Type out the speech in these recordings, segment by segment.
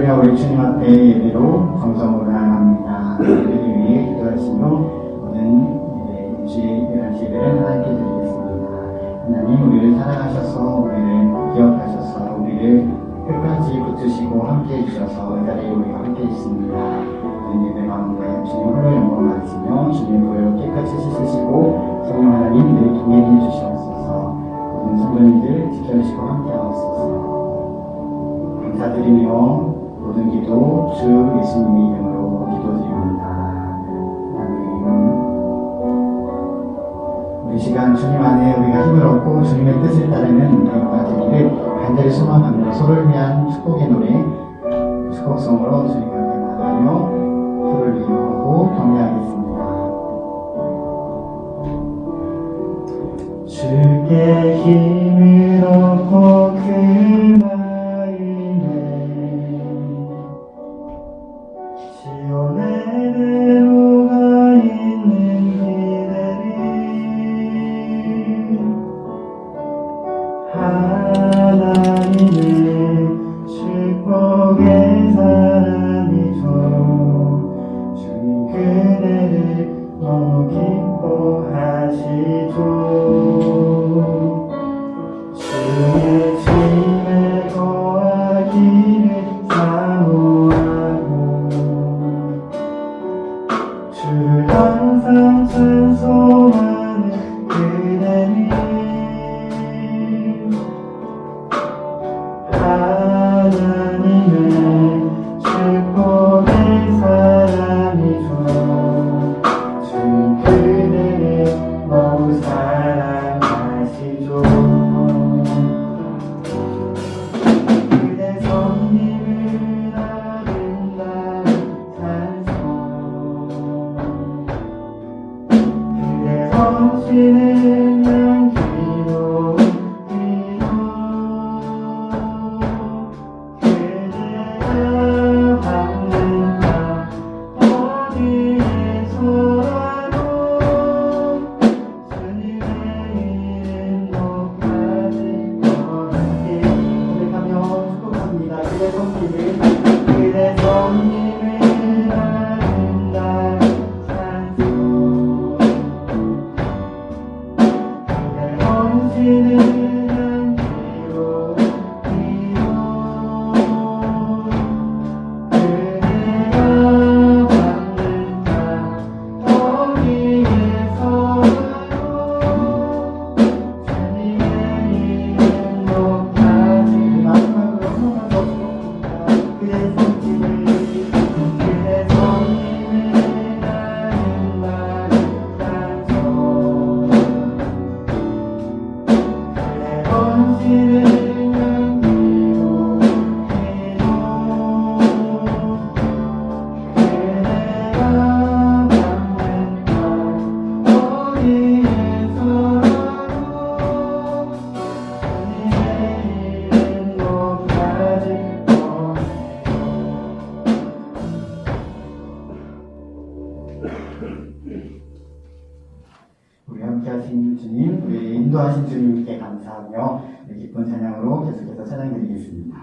우리가 우리 주님 앞에 예배로 정성으로 나아갑니다. 예배를 위해 기도하시며 모든 주의 11시 예배를 하나님께 드리겠습니다. 하나님, 우리를 사랑하셔서 우리를 기억하셔서 우리를 끝까지 붙드시고 함께 해주셔서 이 자리에 우리가 함께 있습니다. 모든 예배 가운데 주님 홀로 영광 받으시며 주님 보혈로 깨끗이 씻으시고 성령 하나님 늘 동행해 주시옵소서. 모든 성도님들 지켜주시고 함께 하옵소서. 감사드리며 모든 기도 주 예수님의 이름으로 기도드립니다. 아멘. 우리 시간 주님 안에 우리가 힘을 얻고 주님의 뜻을 따르는 우리가 되기를 간절히 소망하며 서로를 위한 축복의 노래, 축복성으로 주님 앞에 나가며 서로를 위로하고 격려하겠습니다. 주께 힘을 얻고 그 마음에 시온의 대로가 있는 길들이 하나님의 축복의 사랑이죠. 주님 그대를 너무 기뻐하시죠. 주의 집에 거하기를 사모하고 주를 항상 찬송하는 그대는 하나님의 축복의 사랑이죠. 주님 그대를 너무 사랑하시죠. 그대 성님을 아름다운 찬송, 그대 성신을 향기로 우리 함께 하신 주님, 우리 인도하신 주님께 감사하며 기쁜 찬양으로 계속해서 찬양드리겠습니다.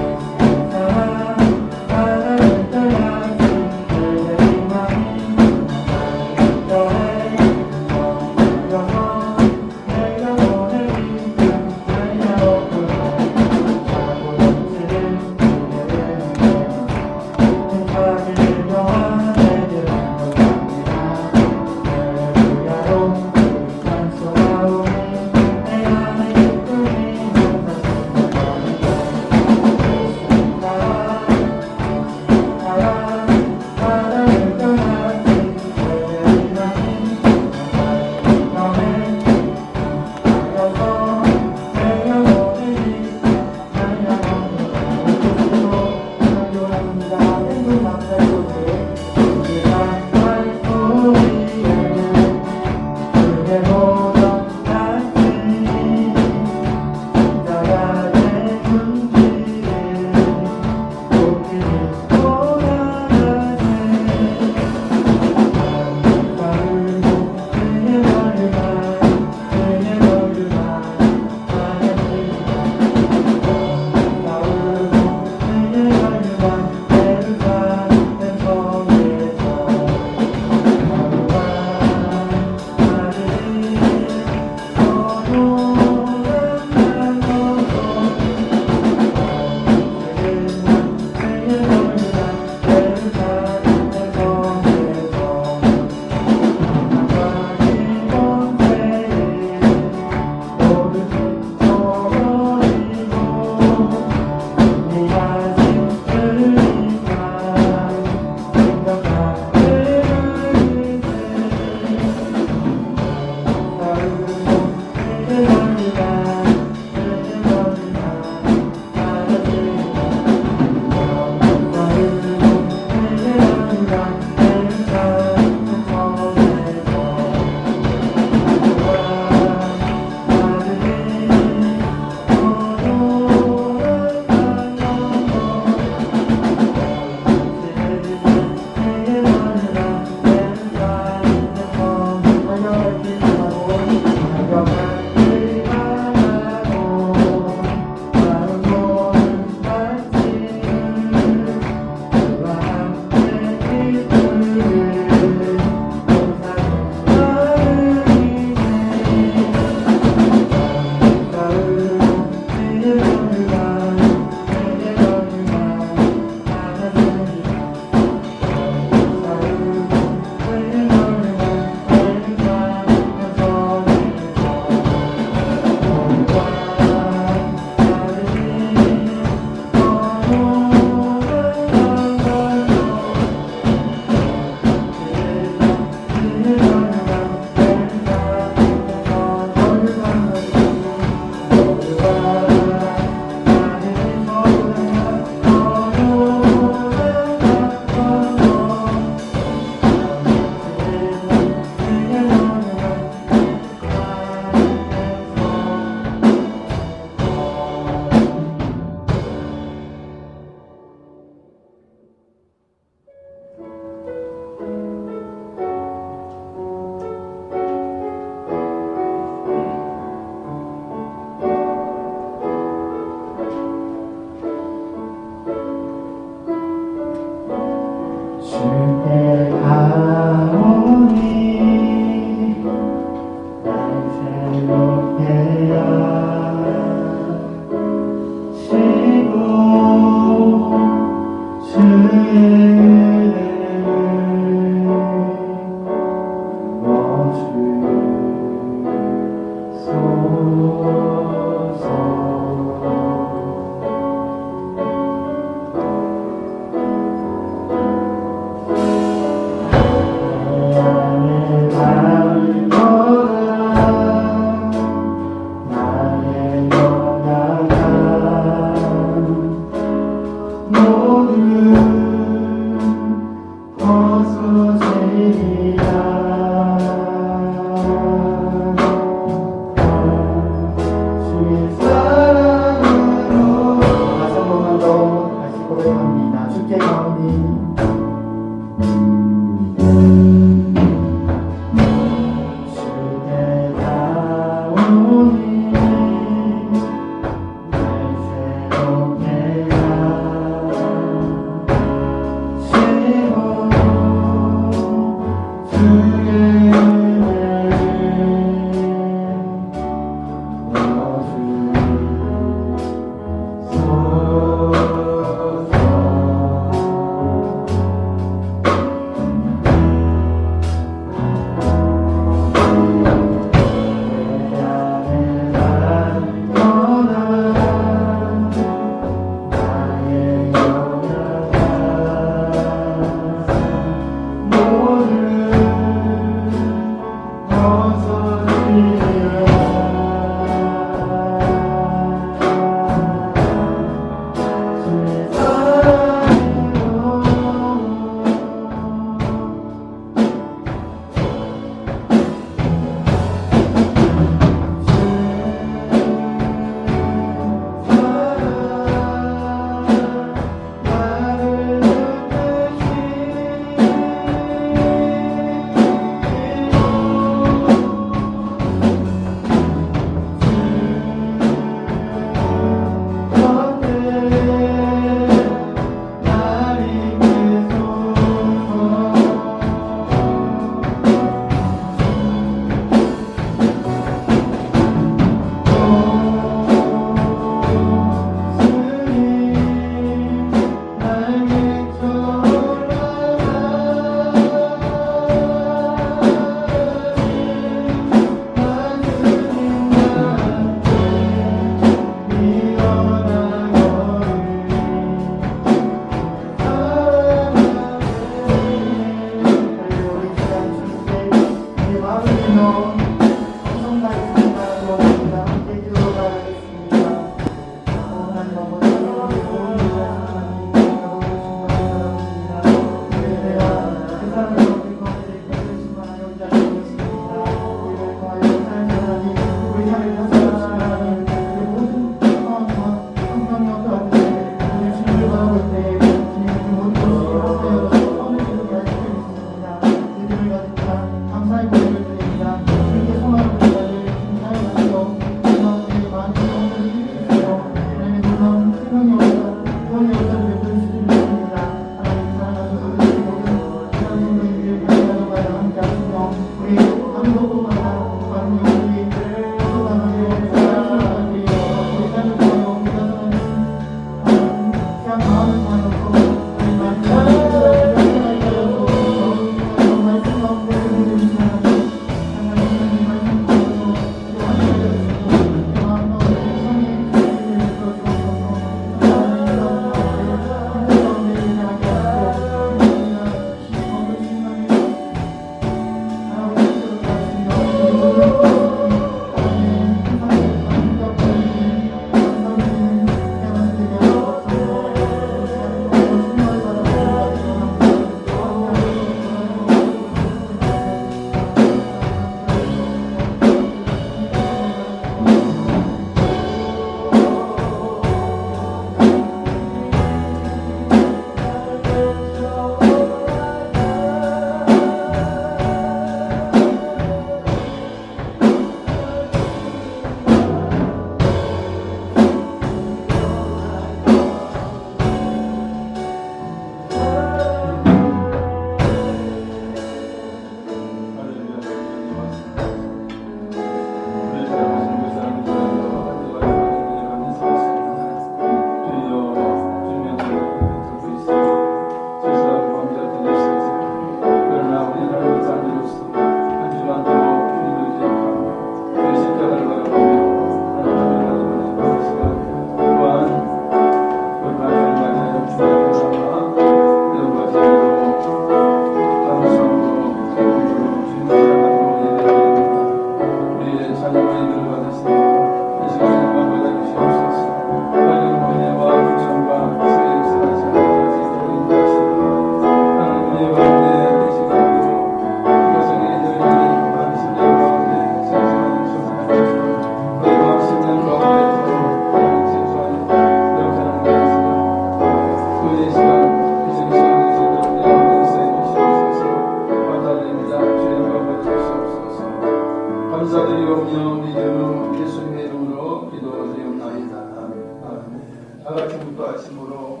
감사드리오며 믿음 예수님의 이름으로 기도드리옵나이다. 아멘. 다 같이 묵도하심으로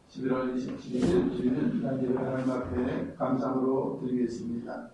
11월 27일 주일 단계를 하나님 앞에 감사로 드리겠습니다.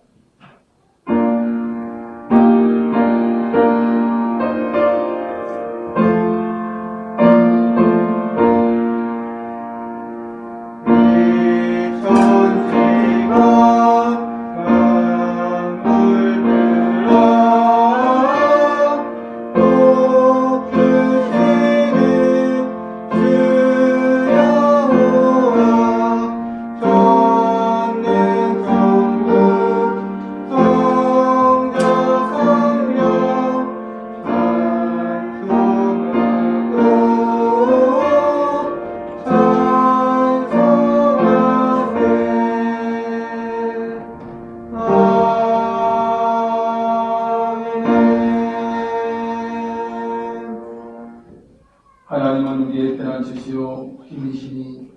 하나님은 우리의 편안 주시오 힘이시니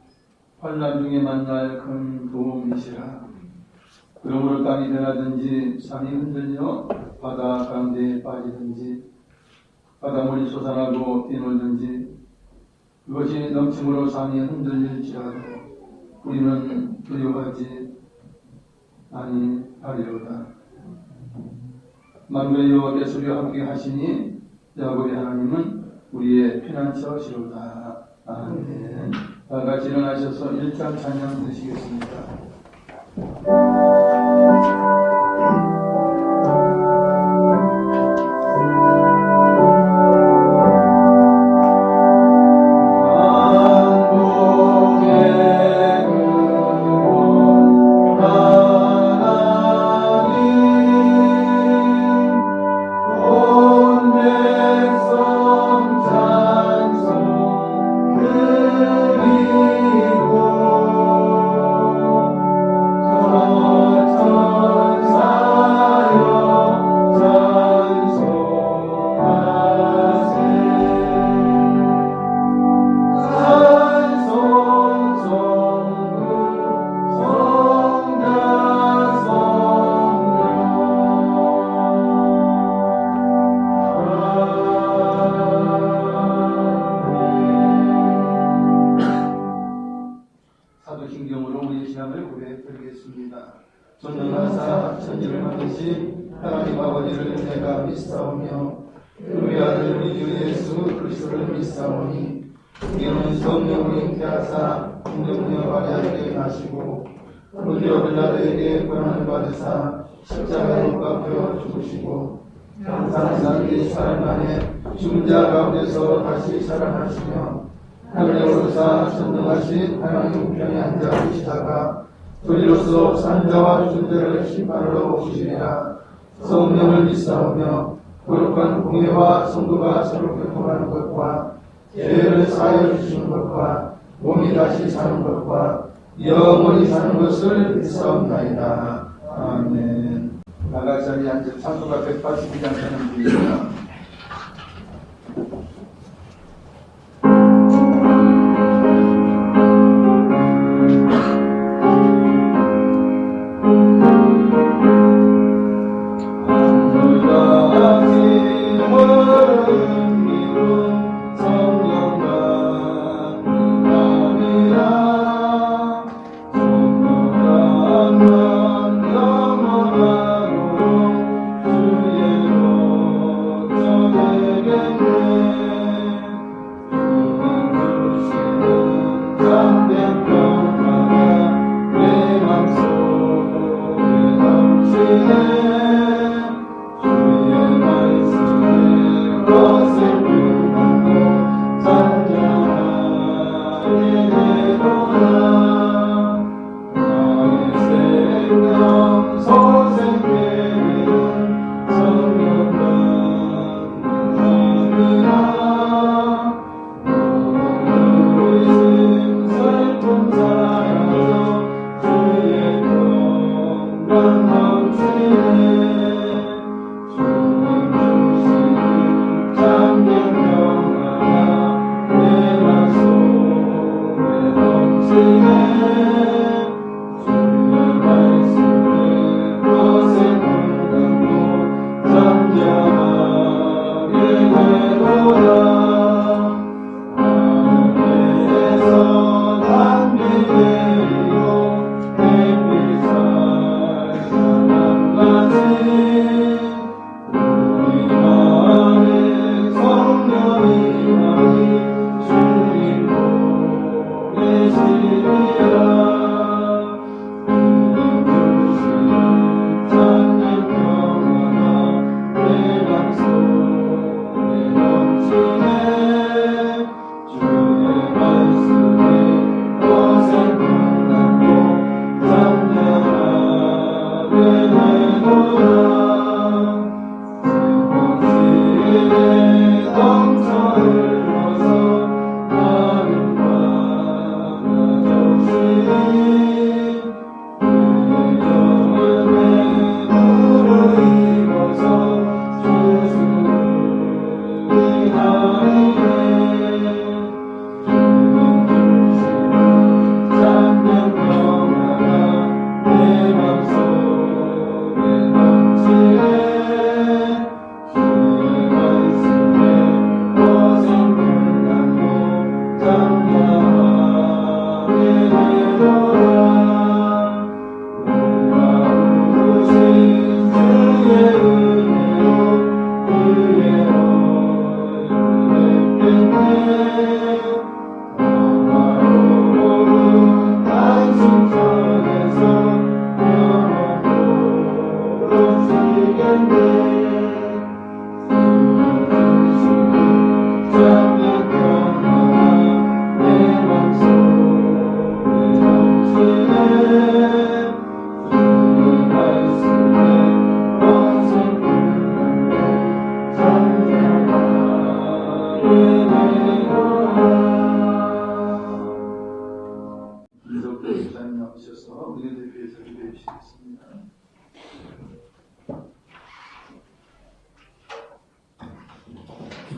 환난 중에 만날 큰 도움이시라. 그러므로 땅이 변하든지 산이 흔들려 바다 가운데에 빠지든지 바닷물이 솟아나고 뛰놀든지 그것이 넘침으로 산이 흔들릴지라도 우리는 두려워하지 아니하리로다. 만군의 여호와께서 우리와 함께 하시니 야곱의 하나님은 우리의 피난처시로다. 아멘. 다 같이 일어나셔서 1장 찬양 드시겠습니다. 사도신경으로 우리의 신앙을 고백드리겠습니다. 전능하사 천지를 만드신 하나님 아버지를 내가 믿사오며 우리 아들 우리 주 예수 그리스도를 믿사오니 이는 성령을 잉태하사 인정녀 마리아에게 나시고 본디오 빌라도에게 고난을 받으사 십자가에 못 박혀 죽으시고 장사기 사흘 만에 죽은 자 가운데서 다시 살아나시며 하늘에 오르사 전능하신 하나님 우편에 앉아 계시다가 도리로서 산자와 존재를 심판하러 오시리라. 성령을 믿사오며 거룩한 공예와 성도가 서로 교통하는 것과 죄를 사하여 주시는 것과 몸이 다시 사는 것과 영원히 사는 것을 믿사옵나이다. 아멘. 나가자리 앉아 찬송가 182장 찬양 드립니다.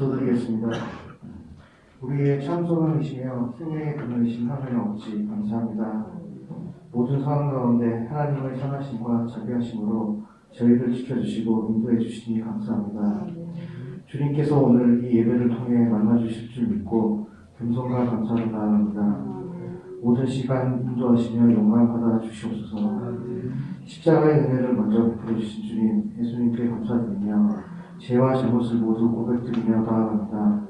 기도드리겠습니다. 우리의 참 소망이시며 생명의 근원이신 하나님 아버지 감사합니다. 모든 상황 가운데 하나님의 선하심과 자비하심으로 저희를 지켜주시고 인도해 주시니 감사합니다. 주님께서 오늘 이 예배를 통해 만나주실 줄 믿고 겸손과 감사를 나아갑니다. 모든 시간 인도하시며 영광 받아 주시옵소서. 십자가의 은혜를 먼저 베풀어 주신 주님 예수님께 감사드리며 죄와 잘못을 모두 고백드리며 나아갑니다.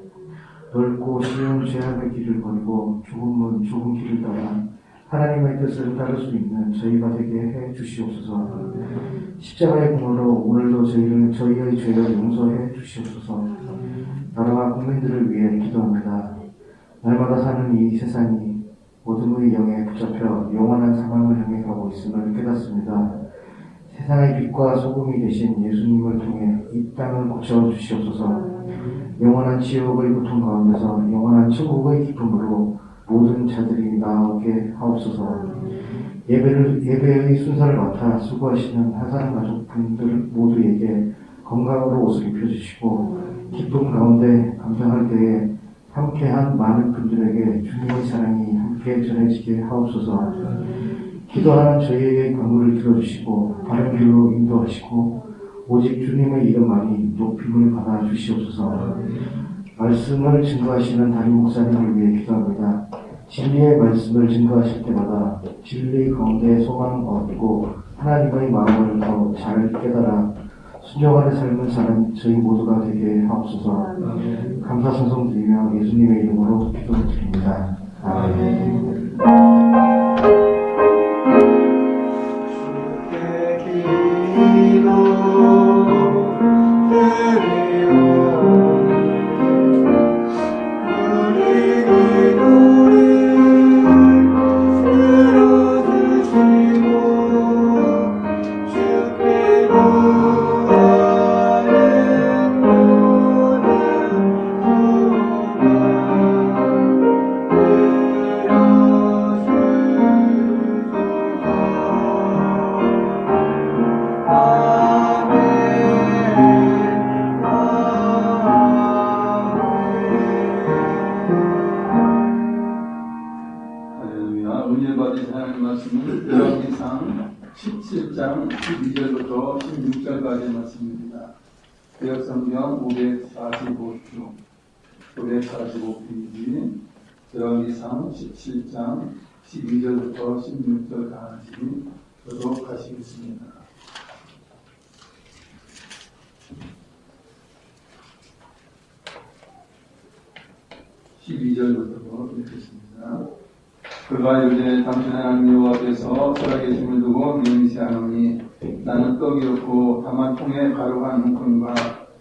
넓고 쉬운 죄악의 길을 버리고 좁은 길을 따라 하나님의 뜻을 따를 수 있는 저희가 되게 해 주시옵소서. 십자가의 공로로 오늘도 저희의 죄를 용서해 주시옵소서. 나라와 국민들을 위해 기도합니다. 날마다 사는 이 세상이 어둠의 영에 붙잡혀 영원한 사망을 향해 가고 있음을 깨닫습니다. 세상의 빛과 소금이 되신 예수님을 통해 이 땅을 고쳐주시옵소서. 영원한 지옥의 고통 가운데서 영원한 천국의 기쁨으로 모든 자들이 나오게 하옵소서. 예배의 순서를 맡아 수고하시는 하산 가족분들 모두에게 건강으로 옷을 입혀주시고 기쁨 가운데 감사할 때에 함께한 많은 분들에게 주님의 사랑이 함께 전해지게 하옵소서. 기도하는 저희에게 간구를 들어주시고 바른 길로 인도하시고 오직 주님의 이름만이 높임을 받아 주시옵소서. 말씀을 증거하시는 담임 목사님을 위해 기도합니다. 진리의 말씀을 증거하실 때마다 진리 가운데 소망을 얻고 하나님의 마음을 더 잘 깨달아 순종하는 삶을 사는 저희 모두가 되게 하옵소서. 감사 찬송드리며 예수님의 이름으로 기도드립니다. 아멘. 17장 12절부터 16절까지 말씀입니다. 구약성경 545페이지 제왕기상 17장 12절부터 16절까지 보도록 하시겠습니다. 읽겠습니다. 그가 이르되 당신 하나님 여호와께서 살아계심을 두고 맹세하노니 나는 떡이 없고 다만 통에 가루가 한 움큼과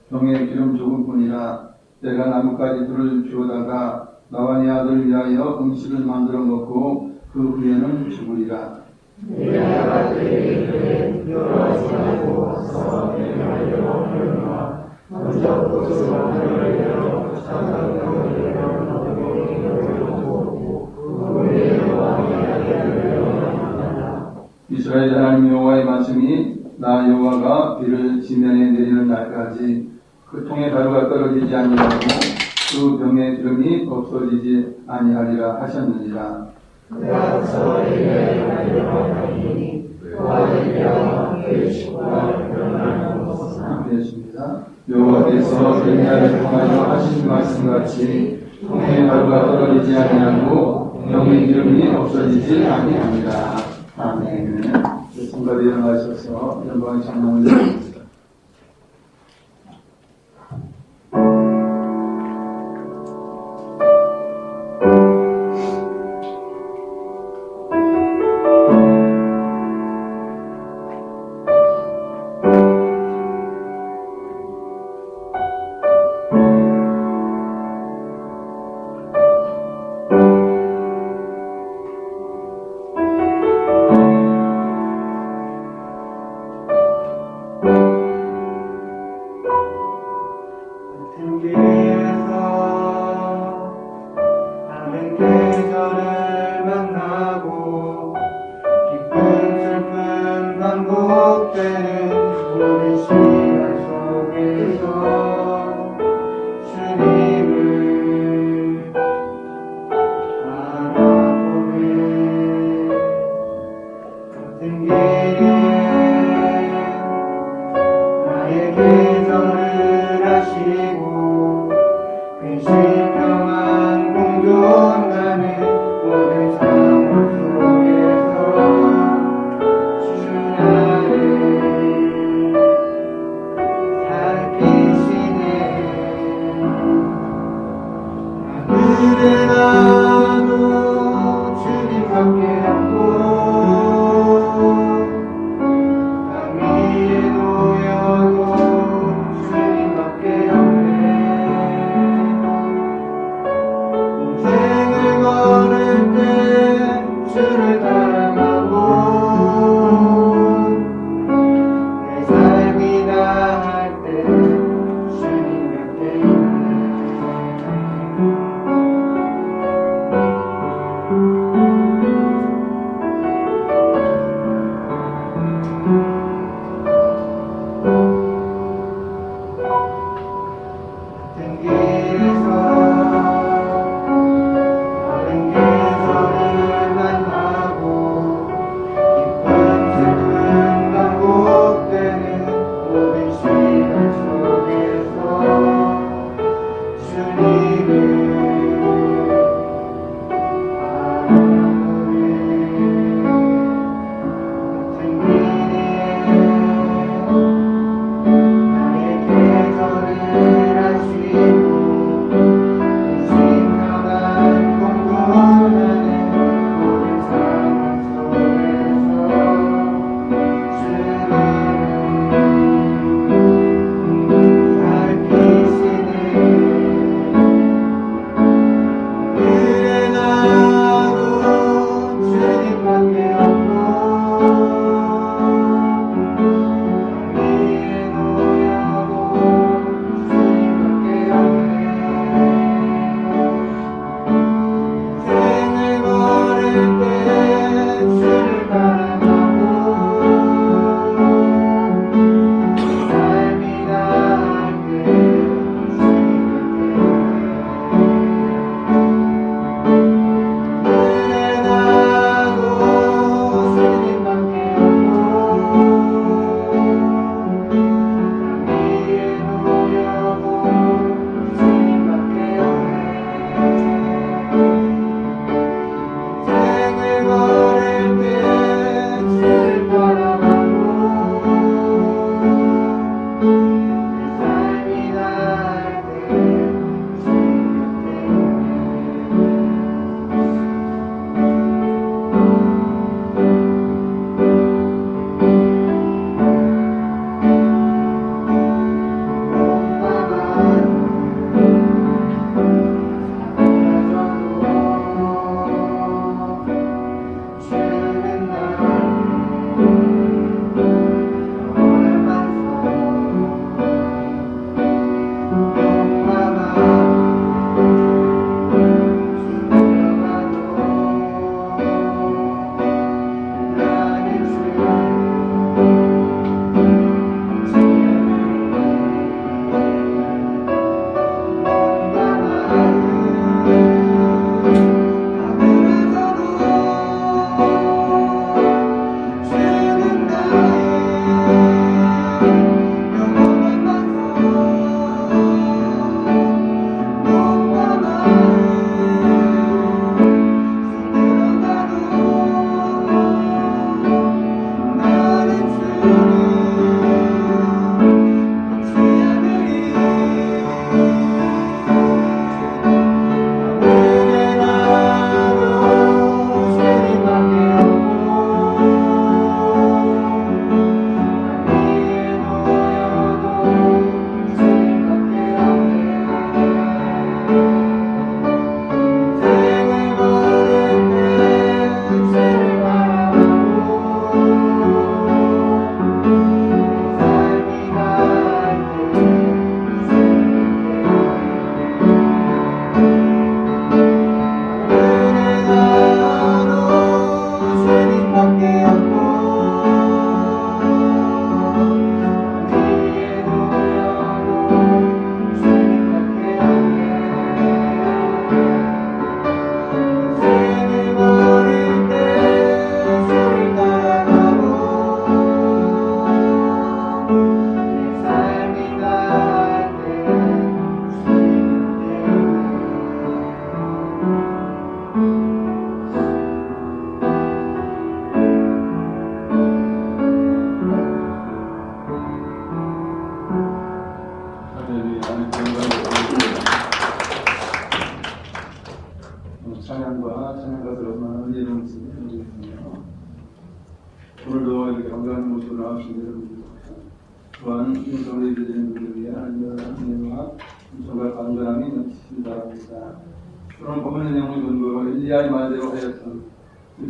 병에 기름 조금뿐이라. 내가 나뭇가지 둘을 주워다가 나와 네 아들을 위하여 음식을 만들어 먹고 그 후에는 죽으리라. 네 아들이 이르되 여호와께서 하고 내가 하려고 먼저 고소로 하려고 이스라엘 하나님 여호와의 말씀이 나 여호와가 비를 지면에 내리는 날까지 그 통에 가루가 떨어지지 아니하고 그 병의 기름이 없어지지 아니하리라 하셨느니라. 그가 저에게 하려니 그와 그 식구와 변화는 없으나 되었습니다. 여호와께서 엘리야를 통하여 하신 말씀같이 통에 가루가 떨어지지 아니하고 병의 기름이 없어지지 아니하니라. 아멘. 성가대 일어나셔서 영광의 찬양을 드립니다. 나의 계절을 아시고 반갑습니다. 또한 인성을 드리는 분들 위해 하나님의 은혜와 인성과 간절함이 넘치시기 바랍니다. 오늘 본문의 내용을 근거로 엘리야의 말대로 하였던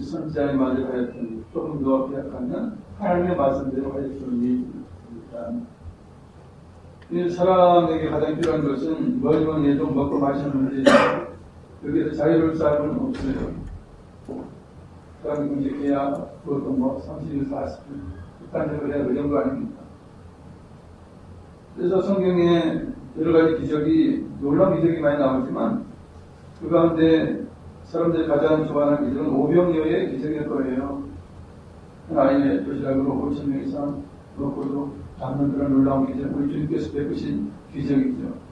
선지자의 말대로 하였던 조금 더 비약하면 하나님의 말씀대로 하였던 일입니다. 이 사람에게 가장 필요한 것은 멀건 예도 먹고 마시는 문제죠. 여기에서 자유로울 사람은 없어요. 사람이 공직해야 그것도 뭐 30일, 40일 극단적으로 해야 그 정도 아닙니까? 그래서 성경에 여러 가지 기적이, 놀라운 기적이 많이 나오지만 그 가운데 사람들이 가장 좋아하는 기적은 오병이어의 기적일 거예요. 아이의 도시락으로 5,000명 이상 먹고도 잡는 그런 놀라운 기적, 우리 주님께서 베푸신 기적이죠.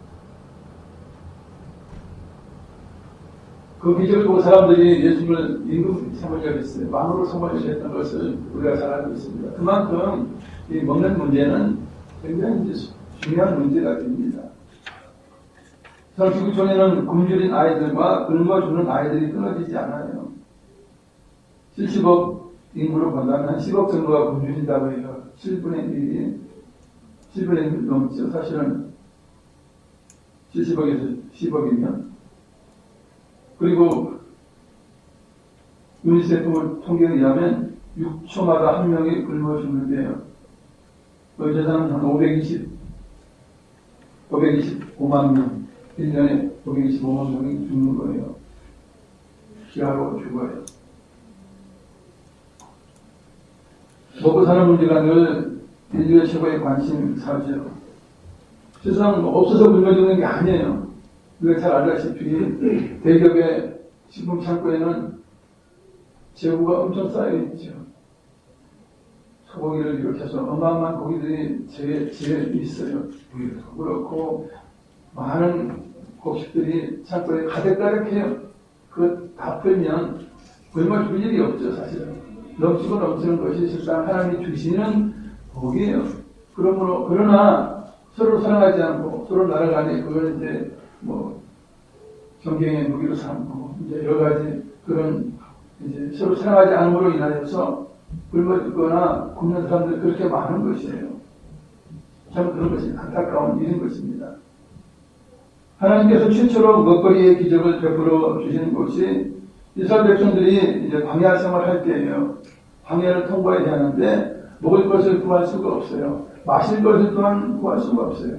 그 기적을 보고 사람들이 예수님을 임금 삼으려고 했어요. 왕으로 삼으려고 했던 것을 우리가 잘 알고 있습니다. 그만큼 이 먹는 문제는 굉장히 중요한 문제가 됩니다. 기구촌에는 굶주린 아이들과 굶어 죽는 아이들이 끊어지지 않아요. 70억 인구로 본다면 한 10억 정도가 굶주린다고 해요. 7분의 1 넘죠. 사실은 70억에서 10억이면. 그리고 유니세프 통계에 의하면 6초마다 한 명이 굶어 죽는데요. 그 재산은 한 525만 명, 1년에 525만 명이 죽는 거예요. 기아로 죽어요. 먹고 사는 문제가 늘 인류의 최고의 관심사죠. 세상 없어서 굶어 죽는 게 아니에요. 우리가 잘 알다시피 대기업의 식품 창고에는 재고가 엄청 쌓여 있죠. 소고기를 비롯해서 어마어마한 고기들이 재에 있어요. 그렇고 많은 곡식들이 창고에 가득가득해요. 그거 다 풀면 굶어 죽을 일이 없죠. 사실은 넘치고 넘치는 것이 실상 하나님이 주시는 복이에요. 그러나 서로 사랑하지 않고 서로 날아가니 그걸 이제 경쟁의 무기로 삼고 이제 여러 가지 그런 이제 서로 사랑하지 않음으로 인하여서 굶어 죽거나 굶는 사람들이 그렇게 많은 것이에요. 참 그런 것이 안타까운 일인 것입니다. 하나님께서 최초로 먹거리의 기적을 베풀어 주시는 곳이 이스라엘 백성들이 이제 광야 생활할 때예요. 광야를 통과해야 하는데 먹을 것을 구할 수가 없어요. 마실 것을 또한 구할 수가 없어요.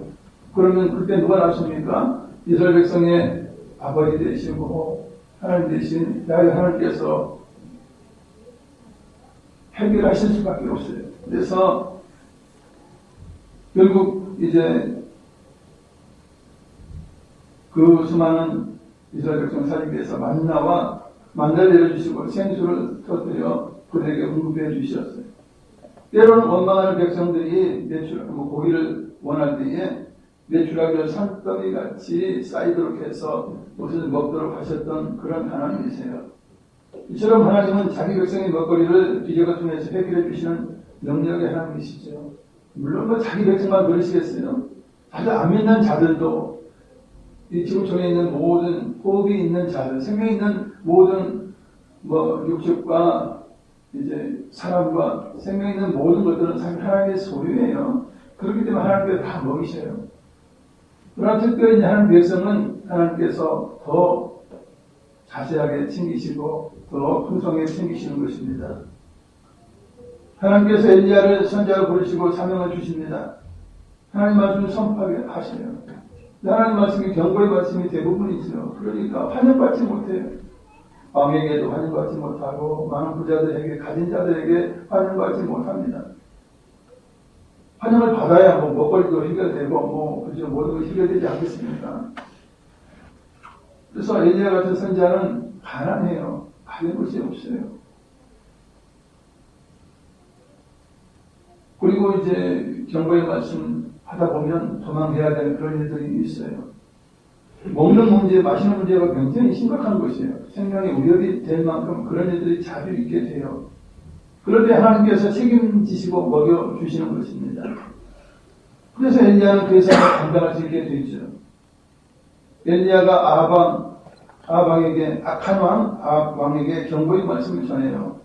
그러면 그때 누가 나섭니까? 이스라엘 백성의 아버지 되시고 하나님 되신 야훼 하나님께서 해결하실 수밖에 없어요. 그래서 결국 이제 그 수많은 이스라엘 백성 살기 위해서 만나를 내려주시고 생수를 터뜨려 그들에게 공급해 주셨어요. 때로는 원망하는 백성들이 고기를 원할 때에 매출하기를 산더미 같이 쌓이도록 해서 무엇을 먹도록 하셨던 그런 하나님이세요. 이처럼 하나님은 자기 백성의 먹거리를 기적을 통해서 해결해 주시는 능력의 하나님이시죠. 물론 자기 백성만 그러시겠어요. 사실 안 믿는 자들도 이 지구촌에 있는 모든 호흡이 있는 자들, 생명이 있는 모든 육축과 이제 사람과 생명이 있는 모든 것들은 사실 하나님의 소유예요. 그렇기 때문에 하나님께서 다 먹이셔요. 그러나 특별히 하나님 백성은 하나님께서 더 자세하게 챙기시고 더 풍성하게 챙기시는 것입니다. 하나님께서 엘리야를 선지자로 부르시고 사명을 주십니다. 하나님 말씀을 선포하게 하시네요. 하나님 말씀이 경고의 말씀이 대부분이죠. 그러니까 환영받지 못해요. 왕에게도 환영받지 못하고 많은 부자들에게 가진 자들에게 환영받지 못합니다. 환영을 받아야 먹거리도 해결되고 그죠, 모든 것이 해결되지 않겠습니까? 그래서 엘리야 같은 선지자는 가난해요. 가진 것이 없어요. 그리고 이제 경고의 말씀 하다 보면 도망해야 되는 그런 일들이 있어요. 먹는 문제, 마시는 문제가 굉장히 심각한 것이에요. 생명에 위협이 될 만큼 그런 일들이 자주 있게 돼요. 그럴 때 하나님께서 책임지시고 먹여주시는 것입니다. 그래서 엘리야는 그 이상을 감당할 수 있게 되죠. 엘리야가 악한 왕에게 경고의 말씀을 전해요.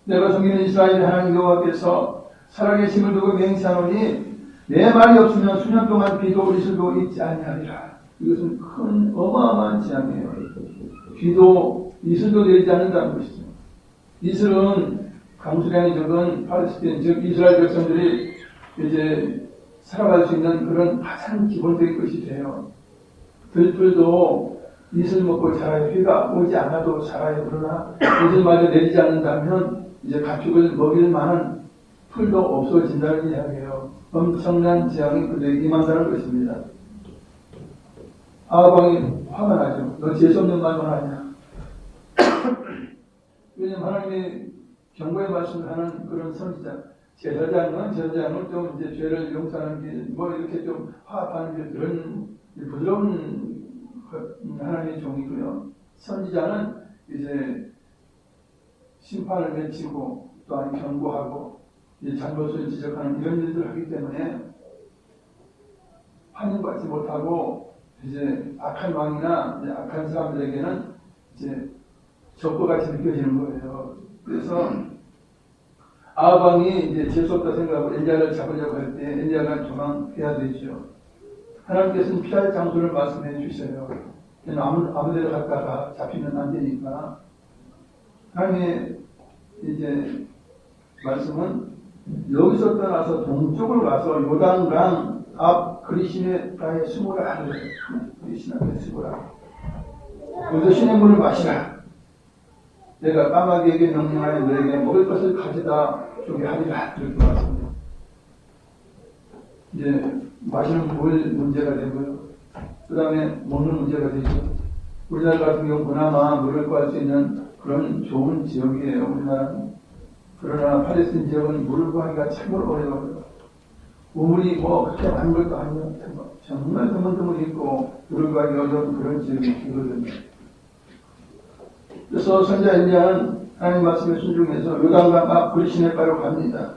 내가 섬기는 이스라엘 하나님 여호와께서 살아계심을 두고 맹세하노니 내 말이 없으면 수년 동안 비도 이슬도 있지 아니하리라. 이것은 큰 어마어마한 재앙이에요. 비도 이슬도 내리지 않는다는 것이죠. 이슬은 강수량이 적은 팔레스타인 즉 이스라엘 백성들이 이제 살아갈 수 있는 그런 가장 기본적인 것이 돼요. 들풀도 이슬 먹고 자라요. 비가 오지 않아도 자라요. 그러나 이슬마저 내리지 않는다면 이제 가축을 먹일 만한 풀도 없어진다는 이야기예요. 엄청난 재앙이 그들에게 임한다는 것입니다. 아합왕이 화가 나죠. 너 재수없는 말만 하냐. 왜냐하면 하나님이 경고의 말씀을 하는 그런 선지자, 제사장은 좀 이제 죄를 용서하는 게 뭐 이렇게 좀 화합하는 게 그런 부드러운 하나님의 종이고요. 선지자는 이제 심판을 맺히고 또한 경고하고 이제 잘못을 지적하는 이런 일들을 하기 때문에 환영받지 못하고 이제 악한 왕이나 이제 악한 사람들에게는 이제 적과같이 느껴지는 거예요. 그래서 아합 왕이 이제 재수없다 생각하고 엘리야를 잡으려고 할 때 엘리야가 도망해야 되죠. 하나님께서는 피할 장소를 말씀해 주셔요. 아무 데로 갔다가 잡히면 안 되니까. 하나님의 이제 말씀은 여기서 떠나서 동쪽으로 가서 요단강 앞 그리시네가에 숨으라 하래. 그리시네가에 숨으라. 여기서 신의 물을 마시라. 내가 까마귀에게 명령하여 너에게 먹을 것을 가져다 주게 하리라. 이렇게 말씀합니다. 이제 마시는 물 문제가 되고요. 그 다음에 먹는 문제가 되죠. 우리나라 같은 경우 그나마 물을 구할 수 있는 그런 좋은 지역이에요. 우리나라는. 그러나 팔레스타인 지역은 물을 구하기가 참으로 어려워요. 우물이 뭐 그렇게 많은 것도 아니고 정말 드문드문 있고 물을 구하기 어려운 그런 지역이거든요. 그래서 선지자 엘리야는 하나님 말씀에 순종해서 요단강 앞 그리시네가로 갑니다.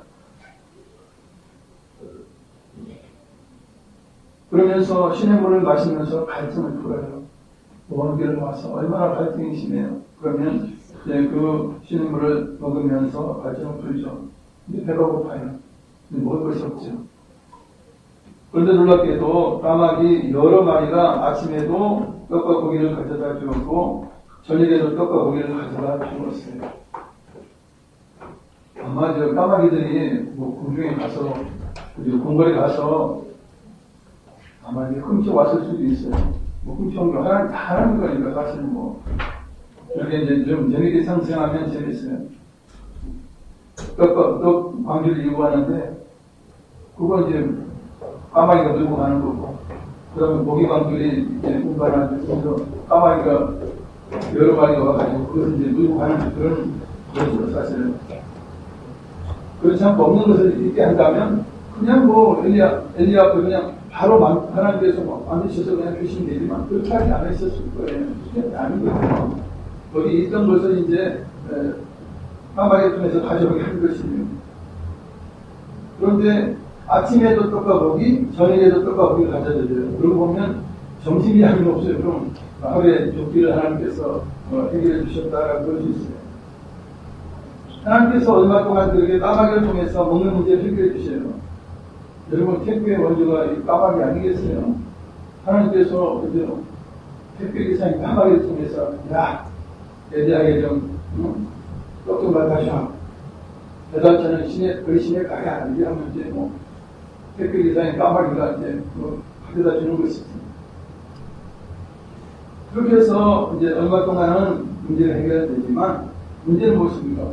그러면서 신의 물을 마시면서 갈증을 풀어요. 먼 길을 와서 얼마나 갈증이 심해요. 그러면 이제 그 신의 물을 먹으면서 갈증을 풀죠. 근데 배가 고파요. 근데 먹을 것이 없죠. 그런데 놀랍게도 까마귀 여러 마리가 아침에도 떡과 고기를 가져다 주었고 저녁에도 떡과 고기를 가져다 주었어요. 아마 저 까마귀들이 뭐 궁중에 가서 궁궐에 가서 아마 이게 훔쳐왔을 수도 있어요. 뭐 훔쳐온 거 하나님 다 하는 거니까 사실 뭐 이렇게 이제 좀 재밌게 상상하면 재밌어요. 떡 광주를 이용하는데 그거 이제 까마귀가 들고 가는 거고 그다음에 모기 광주리 이제 운반하면서 까마귀가 여러 마리가 와가지고 그것을 이제 들고 가는 그런 것이죠 사실은. 그렇지 않고 없는 것을 있게 한다면 그냥 뭐 엘리야 그냥 바로 하나님께서 만드셔서 그냥 주시면 되지만 그렇게 하지 않으셨을 거예요. 그렇게 아닌 거예요. 거기 있던 것을 이제 까마귀 통해서 가져오게 한 것이에요. 그런데 아침에도 떡과 고기, 저녁에도 떡과 고기를 가져드려요. 그러고 보면 점심이 양이 없어요. 그럼 하루에 조끼를 하나님께서 해결해 주셨다라고 그럴 수 있어요. 하나님께서 얼마 동안 그렇게 까마귀를 통해서 먹는 문제를 해결해 주셔요. 여러분 택배의 원조가 이 까마귀 아니겠어요? 하나님께서 택배 기사님 까마귀를 통해서 야 애들에게 좀 떡 좀 받아셔. 배달차는 신의 가야 이렇게 하면 이제 뭐 택배 기사님 까마귀가 이제 가져다 주는 것이지. 그렇게 해서 이제 얼마 동안은 문제를 해결해야 되지만 문제는 무엇입니까?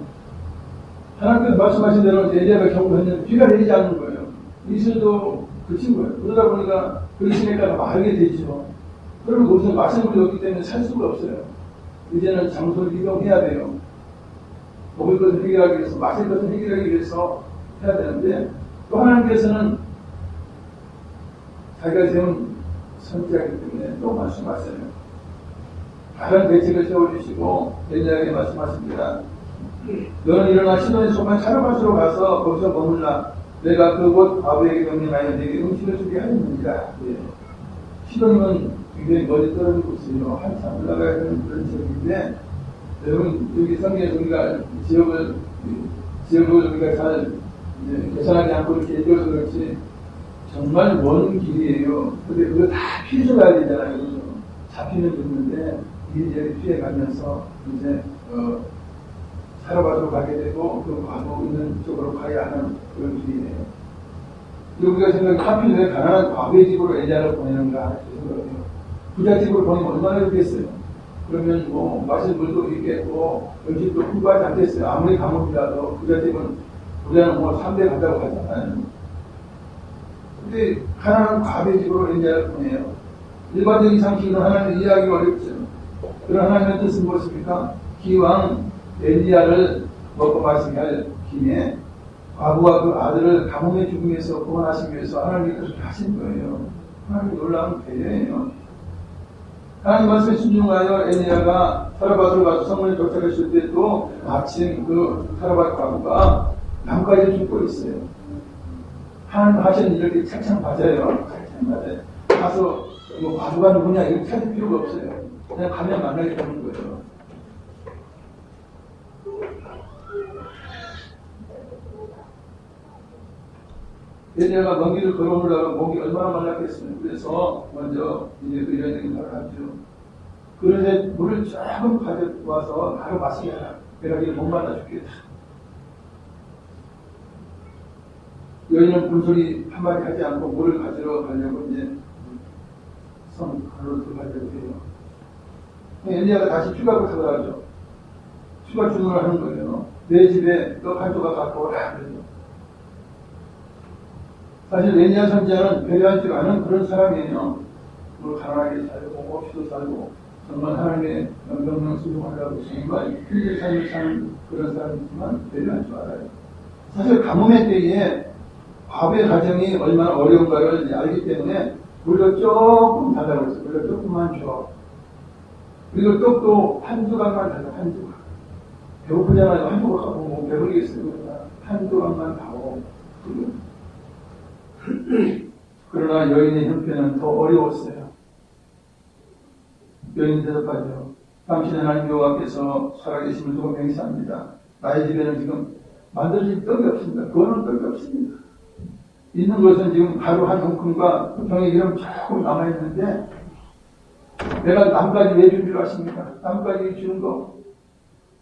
하나님께서 말씀하신 대로 엘리야가 경고했는데 비가 내리지 않는 거예요. 이슬도 그친 거예요. 그러다 보니까 그리시네가가 마르게 되죠. 그러면 거기서 마시물이 없기 때문에 살 수가 없어요. 이제는 장소를 이동해야 돼요. 먹을 것을 해결하기 위해서, 마실 것을 해결하기 위해서 해야 되는데 또 하나님께서는 자기가 세운 선지자이기 때문에 또 말씀하세요. 다른 대책을 세워주시고 엘리야에게 말씀하십니다. 너는 일어나 시돈에 속한 사르밧으로 가서 거기서 머물라. 내가 그곳 아버에게 명령하여 내게 음식을 주게 하였느니라. 예. 시돈이면 굉장히 멀리 떨어진 곳이에요. 한참 올라가야 되는 그런 지역인데 여러분 여기 성경에서 우리가 지역을 우리가 잘 이제 계산하지 않고 이렇게 얘기해서 그렇지 정말 먼 길이에요. 근데 그거 다 피해서 가야 되잖아요. 그죠? 잡히는 됐는데 이리저리 피해가면서 이제 사러바로 가게 되고 그 과거 있는 쪽으로 가야 하는 그런 길이에요. 우리가 생각해 하필 왜 가난한 과부의 집으로 엘리야를 보내는가 생각해요. 부자 집으로 보내면 얼마나 좋겠어요. 그러면 뭐 마실 물도 있겠고 음식도 풍부하지 않겠어요. 아무리 감옥이라도 부자 집은 부자는 뭐 3대 간다고 하잖아요. 근데 가난한 과부의 집으로 엘리야를 보내요. 일반적인 상식으로 하나님을 이해하기 어렵죠. 그런 하나님의 뜻은 무엇입니까? 기왕 엘리야를 먹고 마시게 할 김에 과부와 그 아들을 가뭄의 죽음에서 구원하시기 위해서 하나님이 그렇게 하신 거예요. 하나님이 놀라운 배려예요. 하나님 말씀에 순종하여 엘리야가 사르밧으로 가서 성문에 도착했을 때도 마침 그 사르밧 과부가 나뭇가지를 줍고 있어요. 하나님 하시는 이렇게 착착 맞아요. 착착 맞아요. 가서 뭐 과부가 누구냐 이렇게 찾을 필요가 없어요. 그냥 가면 만나게 되는 거예요. 엘리야가 먼 길을 걸어오려고 목이 얼마나 말랐겠어요. 그래서 먼저 이제 의뢰적인 말을 하죠. 그런데 물을 조금 가져와서 바로 마시게 하라. 내가 이제 못 말라 죽겠다. 여인은 군소리 한마디 하지 않고 물을 가지러 가려고 이제 성 안으로 들어가려고 해요. 엘리야가 다시 추가로 들어가죠. 추가 주문을 하는 거예요. 내 집에 너 한 조각 갖고 오라. 그래요. 사실 엘리야 선지자는 배려할 줄 아는 그런 사람이에요. 뭐 가난하게 살고 없이도 살고 정말 하나님의 명령 순종하려고 정말 힘든 삶을 사는 그런 사람이지만 배려할 줄 알아요. 사실 가뭄의 때에 과부의 가정이 얼마나 어려운가를 알기 때문에 물로 조금 달라고 했어요. 물로 조금만 줘. 그리고 떡도 한 조각만 달라. 한 조각. 배고프잖아요. 한 조각 하고 뭐 배부르겠어요. 한 조각만 다오. 그러나 여인의 형편은 더 어려웠어요. 여인이 대답하죠. 당신의 하나님 여호와께서 살아계심을 두고 맹세합니다. 나의 집에는 지금 만들어질 떡이 없습니다. 그거는 떡이 없습니다. 있는 것은 지금 하루 한 움큼과 병에 기름 조금 남아있는데 내가 남까지 왜 준비를 하십니까? 남까지 주는 거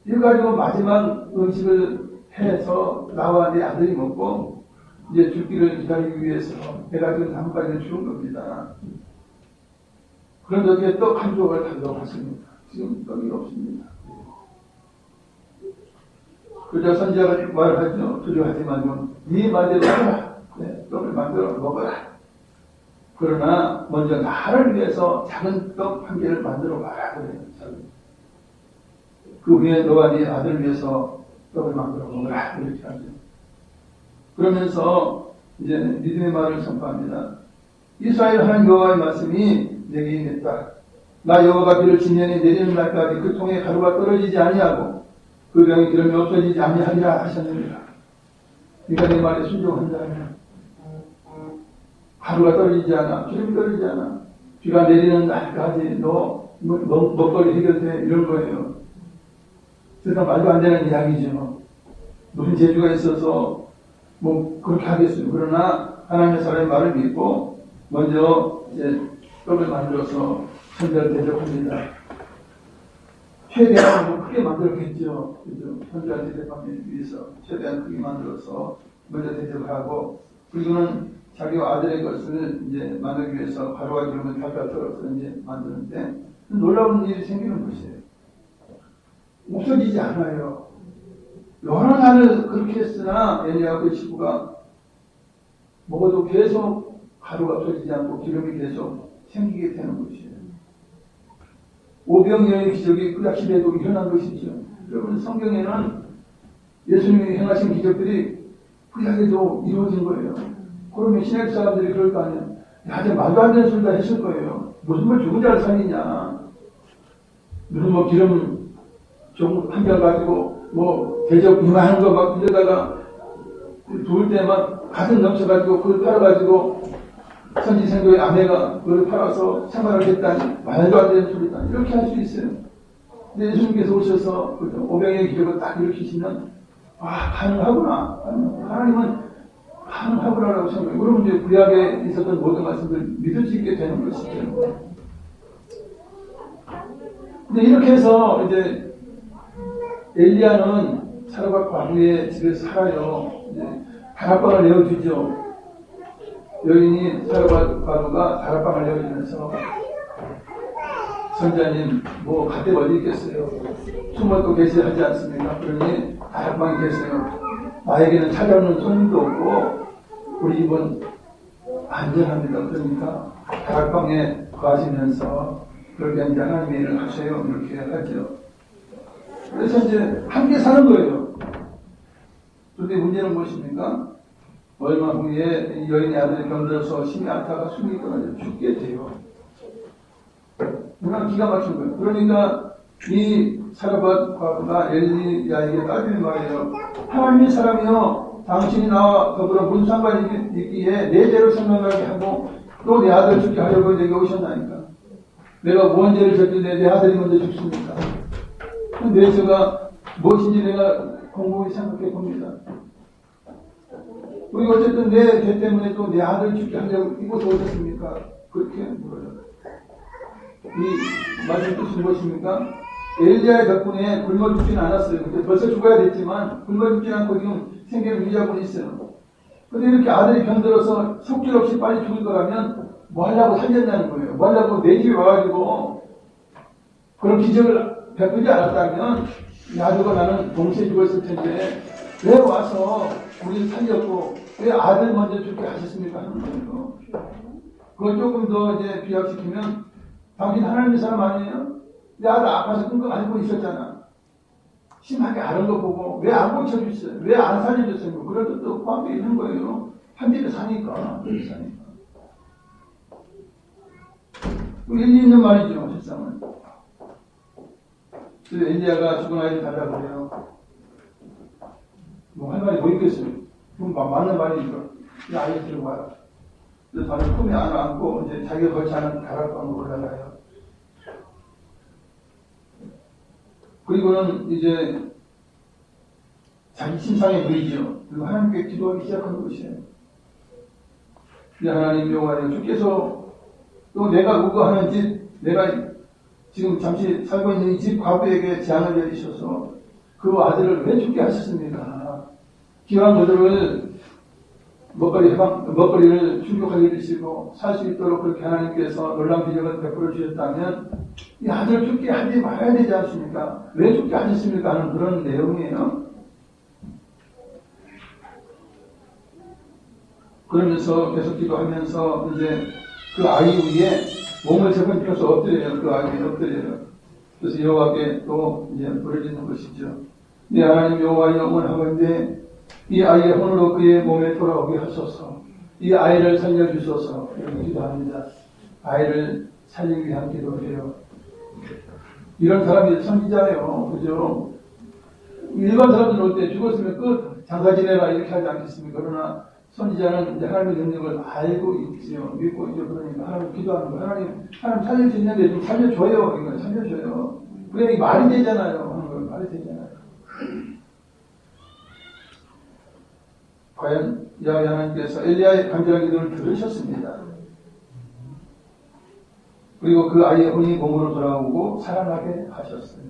이거 가지고 마지막 음식을 해서 나와 내 아들이 먹고 이제 죽기를 기다리기 위해서 내가 지금 남까지 주는 겁니다. 그런데 어떻게 떡 한 조각을 달라고 하십니까? 지금 떡이 없습니다. 그저 선지자가 말을 하죠. 두려워하지 말고 네 말대로 해라. 네, 떡을 만들어 먹어라. 그러나 먼저 나를 위해서 작은 떡 한 개를 만들어 봐라. 그래요. 그 후에 너와 네 아들을 위해서 떡을 만들어 먹어라. 이렇게 하죠. 그러면서 이제 믿음의 말을 선포합니다. 이스라엘 하나님 여호와의 말씀이 내게 임했다. 나 여호와가 비를 진년에 내리는 날까지 그 통에 가루가 떨어지지 아니하고 그 병에 기름이 없어지지 아니하리라 하셨느니라. 네가 내 말에 순종한다면 가루가 떨어지지 않아, 기름이 떨어지지 않아. 비가 내리는 날까지 너 먹거리 해결돼 이런 거예요. 세상 말도 안 되는 이야기죠. 무슨 재주가 있어서 뭐 그렇게 하겠어요. 그러나 하나님의 사람의 말을 믿고 먼저 이제 떡을 만들어서 선자를 대접합니다. 최대한 크게 만들었겠죠. 그죠? 선자를 대접하기 위해서 최대한 크게 만들어서 먼저 대접을 하고 그리고는 자기와 아들의 것을 이제 만들기 위해서 가루와 기름을 달달 썰어서 이제 만드는데 놀라운 일이 생기는 것이에요. 없어지지 않아요. 여러 날을 그렇게 했으나 엘리야 그 친구가 먹어도 계속 가루가 없어지지 않고 기름이 계속 생기게 되는 것이에요. 오병이어의 기적이 그다시에도 일어난 것이죠. 여러분 성경에는 예수님이 행하신 기적들이 그다시에도 이루어진 거예요. 그러면 신약 사람들이 그럴 거 아니에요. 야, 저 말도 안 되는 소리 다 했을 거예요. 무슨 뭐 죽은 자를 살리냐. 무슨 뭐 기름 좀 한결 가지고 뭐 대접 이만한 거 막 빌려다가 부을 때 막 가슴 넘쳐가지고 그걸 팔아가지고 선지생도의 아내가 그걸 팔아서 생활을 했다니 말도 안 되는 소리다. 이렇게 할 수 있어요. 근데 예수님께서 오셔서 오병의 기적을 딱 일으키시면 가능하구나. 하나님은 하라고 생각해요. 그러면 이제 구약에 있었던 모든 말씀들 믿을 수 있게 되는 것이죠. 근데 이렇게 해서 이제 엘리야는 사르밧 과부의 집에서 살아요. 이제 다락방을 내어주죠. 여인이 사르밧 과부가 다락방을 내어주면서 선자님 뭐 갈 데가 어디 있겠어요? 숨어 또 계시하지 않습니까? 그러니 다락방에 계세요. 나에게는 찾아오는 손님도 없고 우리 집은 안전합니다. 그러니까 다락방에 가시면서 그렇게 이제 하나님의 일을 하세요. 이렇게 하죠. 그래서 이제 함께 사는 거예요. 그런데 문제는 무엇입니까? 얼마 후에 여인의 아들이 병들어서 심히 앓다가 숨이 끊어져 죽게 돼요. 그냥 기가 막힌 거예요. 그러니까 이 사르밧 과부가 엘리야에게 따지는 말이에요. 하나님의 사람이여, 당신이 나와 더불어 무슨 상관이 있기에 내 죄를 생각하게 하고 또 내 아들 죽게 하려고 내게 오셨나니까. 내가 무언 죄를 졌길래 내 아들이 먼저 죽습니까? 내 죄가 무엇인지 내가 공공히 생각해 봅니다. 우리 어쨌든 내 죄 때문에 또 내 아들 죽게 하려고 이곳에 오셨습니까? 그렇게 물어요. 이 말씀 뜻이 무엇입니까? 엘리야의 덕분에 굶어 죽지는 않았어요. 근데 벌써 죽어야 됐지만 굶어 죽지 않고 지금 생계를 유지하고 있어요. 근데 이렇게 아들이 병들어서 속질 없이 빨리 죽을 거라면 뭐 하려고 살렸냐는 거예요. 뭐 하려고 내 집에 와가지고 그런 기적을 베풀지 않았다면 이 아들과 나는 동시에 죽었을 텐데 왜 와서 우리를 살렸고 왜 아들 먼저 죽게 하셨습니까? 하는 거예요. 그걸 조금 더 이제 비약시키면 당신 하나님의 사람 아니에요? 내 아들 아파서 끙끙 앓고 있었잖아. 심하게 앓은 거 보고 왜 안 고쳐줬어요? 왜 안 살려줬어요? 그런 뜻도 포함되어 있는 거예요. 한 집에 사니까. 일리 있는 말이죠, 세상은. 그래서 엘리야가 죽은 아이를 달라고 그래요. 뭐 할 말이 뭐 있겠어요? 그럼 맞는 말이니까. 이 아이 들어봐요. 그래서 다른 품에 안고 이제 자기가 거치하는 다락방으로 올라가요. 그리고는 이제 자기 신상에 보이죠. 그리고 하나님께 기도하기 시작한 것이에요. 하나님 여호와여, 주께서 또 내가 우거하는 집, 내가 지금 잠시 살고 있는 이 집 과부에게 재앙을 내리셔서 그 아들을 왜 죽게 하셨습니까? 기왕 그들을 먹거리를 충족하게 되시고 살 수 있도록 그렇게 하나님께서 놀라운 기적을 베풀어 주셨다면 이 아들 죽게 하지 말아야 되지 않습니까? 왜 죽게 하셨습니까? 하는 그런 내용이에요. 그러면서 계속 기도하면서 이제 그 아이 위에 몸을 3번 펴서 엎드려요. 그 아이 위에 엎드려요. 그래서 여호와께 또 이제 부르짖는 것이죠. 네 하나님 여호와의 영원하건대 이 아이의 혼으로 그의 몸에 돌아오게 하소서. 이 아이를 살려주소서. 이렇게 기도합니다. 아이를 살리기 위한 기도해요. 이런 사람이 선지자예요. 그죠? 일반 사람들 올 때 죽었으면 끝, 장사 지내라 이렇게 하지 않겠습니까? 그러나 선지자는 이제 하나님의 능력을 알고 있지요. 믿고 있죠. 그러니까 하나님 기도하는 거예요. 하나님 살릴 수 있는데 좀 살려줘요. 이거 살려줘요. 그래, 이 말이 되잖아요. 하는 거 말이 되잖아요. 과연 야훼 하나님께서 엘리야의 간절한 기도를 들으셨습니다. 그리고 그 아이의 혼이 몸으로 돌아오고 살아나게 하셨어요.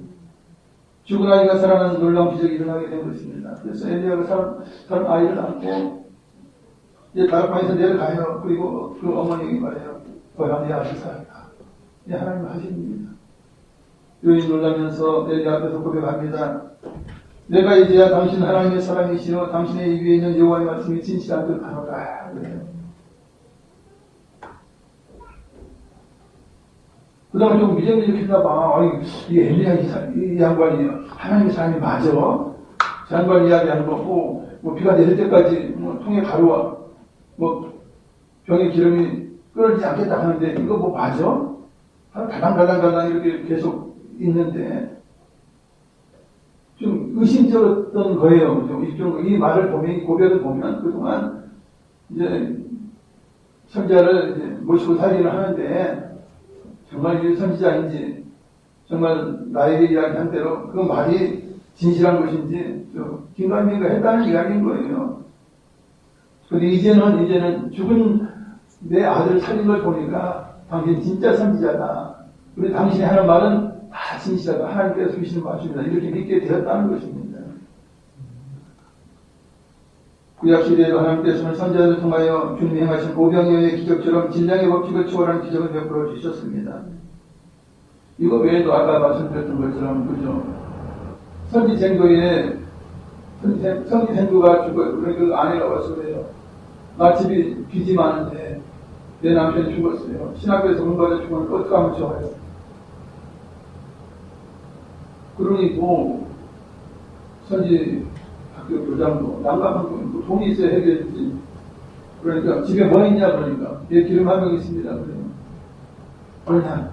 죽은 아이가 살아나는 놀라운 기적이 일어나게 된 것입니다. 그래서 엘리야가 살은 아이를 안고 이제 다락방에서 내려가요. 그리고 그 어머니에게 말해요. 거야, 내 아들 살았다. 네, 하나님 하신 일입니다. 여인이 놀라면서 엘리야 앞에서 고백합니다. 내가 이제야 당신 하나님의 사랑이시여 당신의 입 위에 있는 여호와의 말씀이 진실한 듯 하노라. 그 다음에 좀 미적미적했나 봐. 이 엘리야 이 양반이 하나님의 사람이 맞아? 그 양반 이야기하는 거, 뭐 비가 내릴 때까지 통에 가루와 병에 기름이 끓어지지 않겠다 하는데 이거 뭐 맞아? 달랑달랑 이렇게 계속 있는데 좀 의심스러웠던 거예요. 이 말을 보면, 이 고백을 보면 그동안 이제 선지자를 이제 모시고 살인을 하는데 정말 이 선지자인지 정말 나에게 이야기한 대로 그 말이 진실한 것인지 긴가민가 했다는 이야기인 거예요. 근데 이제는 죽은 내 아들을 살린 걸 보니까 당신 진짜 선지자다. 그런데 당신이 하는 말은 다 진실하다. 하나님께서 주시는 말씀이다. 이렇게 믿게 되었다는 것입니다. 구약시대에도 하나님께서는 선지자를 통하여 주님이 행하신 오병이어의 기적처럼 진량의 법칙을 초월하는 기적을 베풀어 주셨습니다. 이거 외에도 아까 말씀드렸던 것처럼 그죠? 선지생도에 선지생도가 죽어요. 그 아내가 와서 그래요. 나 집이 빚이 많은데 내 남편이 죽었어요. 신학교에서 공부하다 죽으면 어떻게 하면 좋아요? 그러니 뭐 선지 학교 교장도 난감한 돈이 있어야 해결해주지. 그러니까 집에 뭐 있냐 그러니까 얘 기름 한 명 있습니다. 그러냐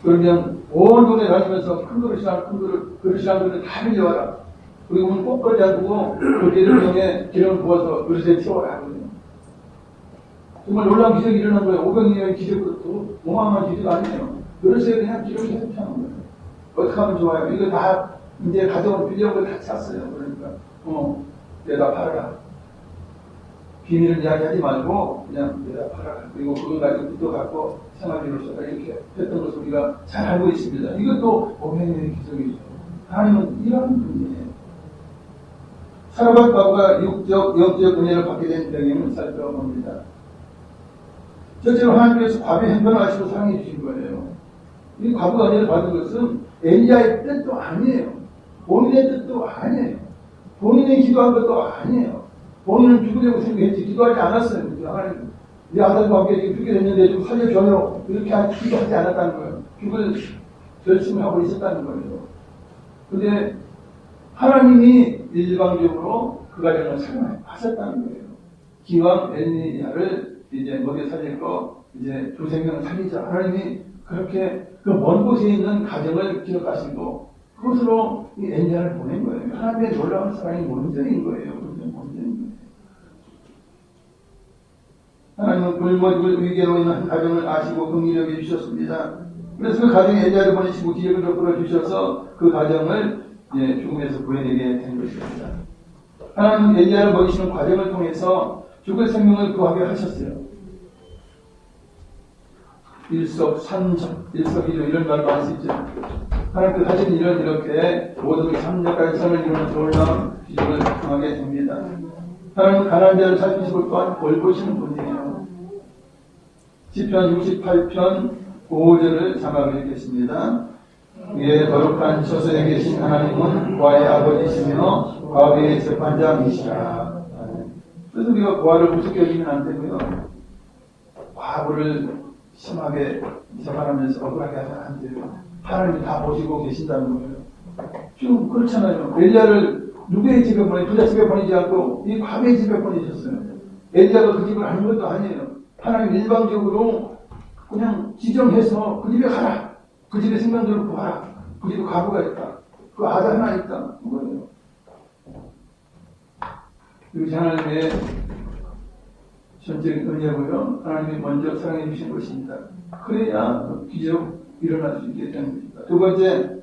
그러면 온 동네 다니면서 큰 그릇이랑 그릇을 다 빌려와라. 그리고 꼭 그러지 않고 그 기름병에 기름을 부어서 그릇에 채워라. 정말 놀라운 기적이 일어난 거예요. 500년의 기적도 어마어마한 기적 아니에요. 그릇에 그냥 기름이 계속 차는 거예요. 어떻게 하면 좋아요? 이거 다 이제 가져온 빌려온 걸 다 찼어요. 그러니까 내다 팔아라. 비밀을 이야기하지 말고 그냥 내다 팔아라. 그리고 그걸 가지고 빚도 갖고 생활비로 써라. 이렇게 했던 것을 우리가 잘 알고 있습니다. 이것도 500년의 기적이죠. 하나님은 이런 분이에요. 사라밧 과부가 육적, 영적 은혜를 받게 된 배경을 살펴봅니다. 첫째로 하나님께서 과부의 형편을 아시고 사랑해 주신 거예요. 이 과부가 은혜를 받은 것은 엘리야의 뜻도 아니에요. 본인의 뜻도 아니에요. 본인이 기도한 것도 아니에요. 본인은 죽으려고 생각했지 기도하지 않았어요. 하나님, 내 아들과 함께 지금 죽게 됐는데 좀 살려줘요. 이렇게 기도하지 않았다는 거예요. 죽을 결심을 하고 있었다는 거예요. 근데 하나님이 일방적으로 그 가정을 사랑하셨다는 거예요. 기왕 엘리야를 이제 먹여 살릴 거 이제 두 생명을 살리자. 하나님이 그렇게 그 먼 곳에 있는 가정을 기억하시고 그것으로 이 엘리야를 보낸 거예요. 하나님의 놀라운 사랑이 본전인 거예요. 본전인 거예요. 하나님은 굶어 죽을 위기로 있는 가정을 아시고 긍휼히 주셨습니다. 그래서 그 가정에 엘리야를 보내시고 기적을 베풀어 주셔서 그 가정을 죽음에서 구해내게 된 것입니다. 하나님은 엘리야를 먹이시는 과정을 통해서 죽을 생명을 구하게 하셨어요. 일석삼적, 일석이조 이런 말을 많이 쓰죠. 하나님께서 하신 일은 이렇게 모든 3년까지 삶을 이루는 놀라운 기적을 통하게 됩니다. 하나님은 가난한 자를 살피시고 또한 돌보시는 분이에요. 시편 68편 5절을 자막을 읽겠습니다. 위에 거룩한 처소에 계신 하나님은 과의 아버지시며 과부의 재판장이시라. 그래서 우리가 과를 우습게 여기면 안 되고요. 과부를 심하게 재판하면서 억울하게 하면 안 돼요. 하나님이 다 보시고 계신다는 거예요. 지금 그렇잖아요. 엘리야를 누구의 집에 부자 집에 보내지 않고 이 과부의 집에 보내셨어요. 엘리야가 그 집을 아는 것도 아니에요. 하나님 일방적으로 그냥 지정해서 그 집에 가라. 그 집에 생명들을 구하라. 그 집에 과부가 있다. 그 아들 하나 있다. 그거예요. 이것이 하나님의 전적인 은혜고요. 하나님이 먼저 사랑해 주신 것입니다. 그래야 기적 일어날 수 있게 되는 것입니다. 두 번째,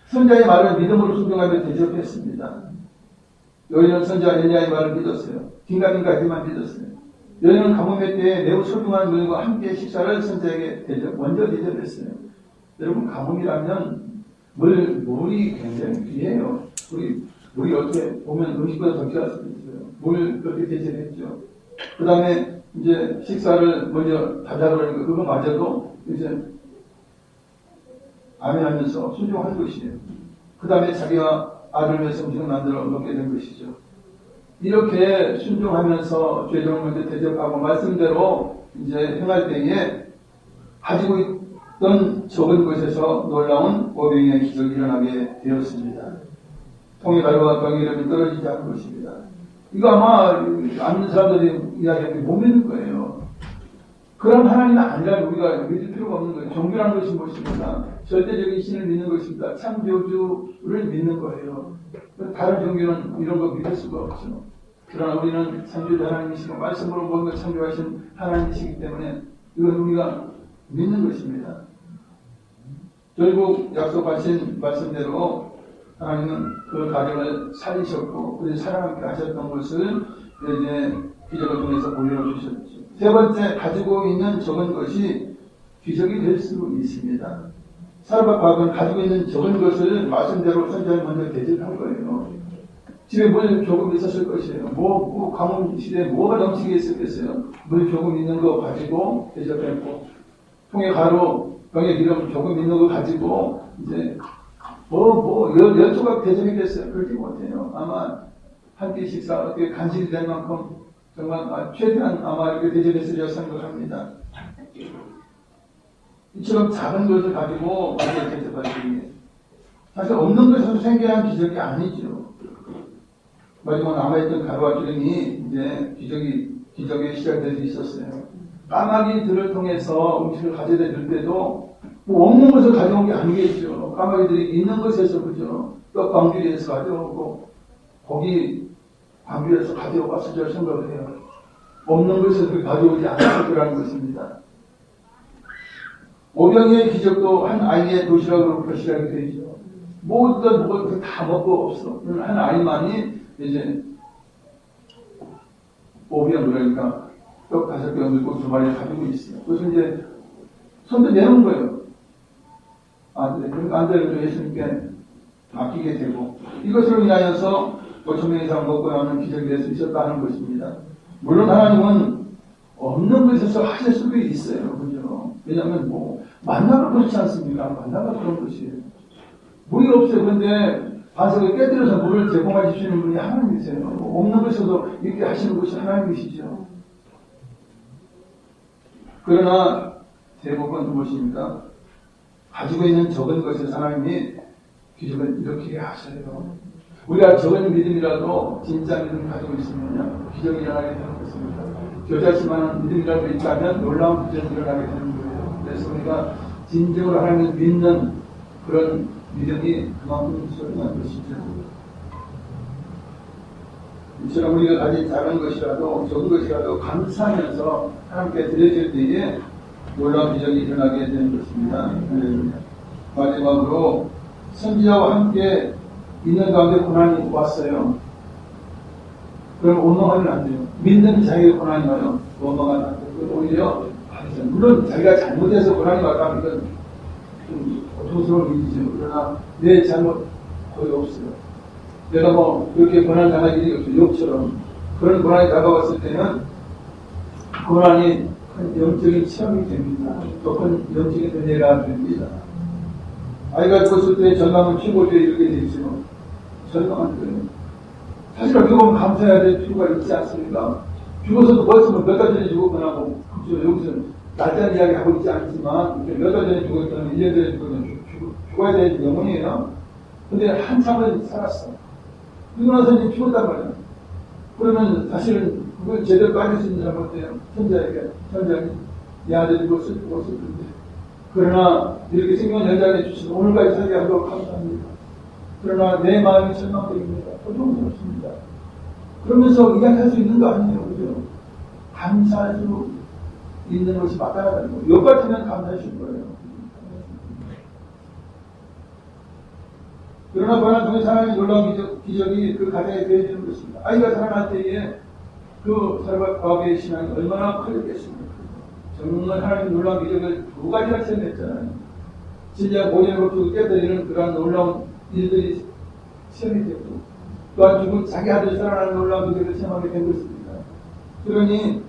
선자의 말을 믿음으로 순종하며 대접했습니다. 여인은 선자 엘리야의 말을 믿었어요. 긴가민가하지만 믿었어요. 여인은 가뭄의 때에 매우 소중한 물과 함께 식사를 선자에게 먼저 대접했어요. 여러분, 가뭄이라면 물이 굉장히 귀해요. 물이 어떻게 보면 음식보다 더 귀할 수도 있어요. 물 그렇게 대접했죠. 그 다음에 이제 식사를 먼저 하자 그러니까 그거마저도 이제 아멘하면서 순종한 것이에요. 그 다음에 자기가 아들을 위해서 음식을 만들어 먹게 된 것이죠. 이렇게 순종하면서 죄종을 먼저 대접하고 말씀대로 이제 행할 때에 가지고 있던 적은 것에서 놀라운 오병이어의 기적이 일어나게 되었습니다. 통의 가루와 병의 이름이 떨어지지 않은 것입니다. 이거 아마 안 믿는 사람들이 이야기하는 게 못 믿는 거예요. 그런 하나님은 아니라면 우리가 믿을 필요가 없는 거예요. 종교라는 것이 무엇입니까? 절대적인 신을 믿는 것입니다. 창조주를 믿는 거예요. 다른 종교는 이런 거 믿을 수가 없죠. 그러나 우리는 창조주 하나님이시고 말씀으로 모든 걸 창조하신 하나님이시기 때문에 이건 우리가 믿는 것입니다. 결국 약속하신 말씀대로 하나님은 그 가정을 살리셨고 그래서 사랑하게 하셨던 것을 이제 기적을 통해서 보여주셨죠. 세 번째, 가지고 있는 적은 것이 기적이 될 수 있습니다. 사르밧 과학은 가지고 있는 적은 것을 말씀대로 선지자를 먼저 대접한 거예요. 집에 물 조금 있었을 것이에요. 가뭄 시대에 뭐가 넘치게 있었겠어요. 물 조금 있는 거 가지고 대접했고, 통에 가루, 병에 기름 조금 있는 거 가지고 이제 열 조각 대접했겠어요. 그렇게 못해요. 아마 한 끼 식사 어떻게 간식이 될 만큼 정말 최대한 아마 이렇게 대접했으리라 생각합니다. 이처럼 작은 것을 가지고 대접하시기 사실 없는 것에서 생겨난 기적이 아니죠. 마지막 남아있던 가루와 기름이 이제 기적이 시작될 수 있었어요. 까마귀들을 통해서 음식을 가져다 줄 때도 없는 것을 가져온 게 아니겠죠. 까마귀들이 있는 것에서 그죠. 떡 광주리에서 가져오고 고기 광주리에서 가져왔을 줄 생각을 해요. 없는 것에서 가져오지 않았을 거라는 것입니다. 오병이의 기적도 한 아이의 도시락으로부터 시작이 되죠. 모두가 먹을 다 먹고 없어. 한 아이만이 이제 오병 그러니까 떡 5개 물고 2마리 가지고 있어요. 그래서 이제 손도 내놓은 거예요. 안 되는 예수님께 맡기게 되고 이것으로 인하여서 5,000명 이상 먹고 나오는 기적이 될 수 있었다는 것입니다. 물론 하나님은 없는 것에서 하실 수도 있어요. 그죠? 왜냐하면 만나가 그렇지 않습니까? 만나가 그런 것이에요. 물이 없어요. 그런데 반석을 깨뜨려서 물을 제공해 주시는 분이 하나님이세요. 없는 것에서도 이렇게 하시는 것이 하나님이시죠. 그러나 대부분 무엇입니까? 가지고 있는 적은 것에서 하나님이 기적을 이렇게 하셔요. 우리가 적은 믿음이라도 진짜 믿음을 가지고 있으면 기적이 일어나게 되는 것입니다. 겨자씨만한 믿음이라도 있다면 놀라운 기적이 일어나게 되는 거예요. 그래서 우리가 진정으로 하나님을 믿는 그런 믿음이 그만큼 소중한 것이죠. 이처럼 우리가 가진 작은 것이라도 적은 것이라도 감사하면서 하나님께 드려질 때에 놀라운 기적이 일어나게 되는 것입니다. 마지막으로 선지자와 함께 있는 가운데 고난이 왔어요. 그럼 원망하면 안 돼요. 믿는 자에게 고난이 와요. 원망하면 안 돼요. 오히려 물론 자기가 잘못해서 고난이 왔다면 이건 좀 고통스러운 일이죠. 그러나 내 잘못 거의 없어요. 내가 그렇게 고난 당할 일이 없어요. 욕처럼 그런 고난이 다가왔을 때는 고난이 큰 영적인 체험이 됩니다. 또 큰 영적인 은혜가 됩니다. 아이가 죽었을 때 전감은 최고조에 이르게 되죠. 절망한 거예요. 사실 어떻게 보면 감사해야 될 필요가 있지 않습니까? 죽어서도 벌써 몇 달 전에 죽었거나 그렇죠. 여기서 날짜는 이야기 하고 있지 않지만 몇 달 전에 죽었거나 1년 전에 죽었거나 죽어야 되는 영혼이에요. 근데 한참을 살았어. 그러고 나서 이제 죽었단 말이에요. 그러면 사실은 그걸 제대로 빠질 수 있는 사람은 어때요? 천자에게 내 아들이 죽었을 텐데 그러나 이렇게 생명을 연장해 주셔서 오늘까지 살게 하도록 감사합니다. 그러나 내 마음이 절망적입니다. 고통스럽습니다. 그러면서 이야기할 수 있는 거 아니에요. 그죠? 감사할 수 있는 것이 마땅하다는 거예요. 욕 같으면 감사하실 거예요. 그러나 고난 중에 하나님의 놀라운 기적이 그 가정에 되어지는 것입니다. 아이가 살아날 때에 그 사르밧 과학의 신앙이 얼마나 커졌겠습니까? 정말 하나님의 놀라운 기적을 2가지나 체험했잖아요. 진짜 모델로부터 깨뜨리는 그러한 놀라운 일들이 체험이 되고 또한 죽은 자기 아들이 살아나는 놀라운 기적을 체험하게 된 것입니다. 그러니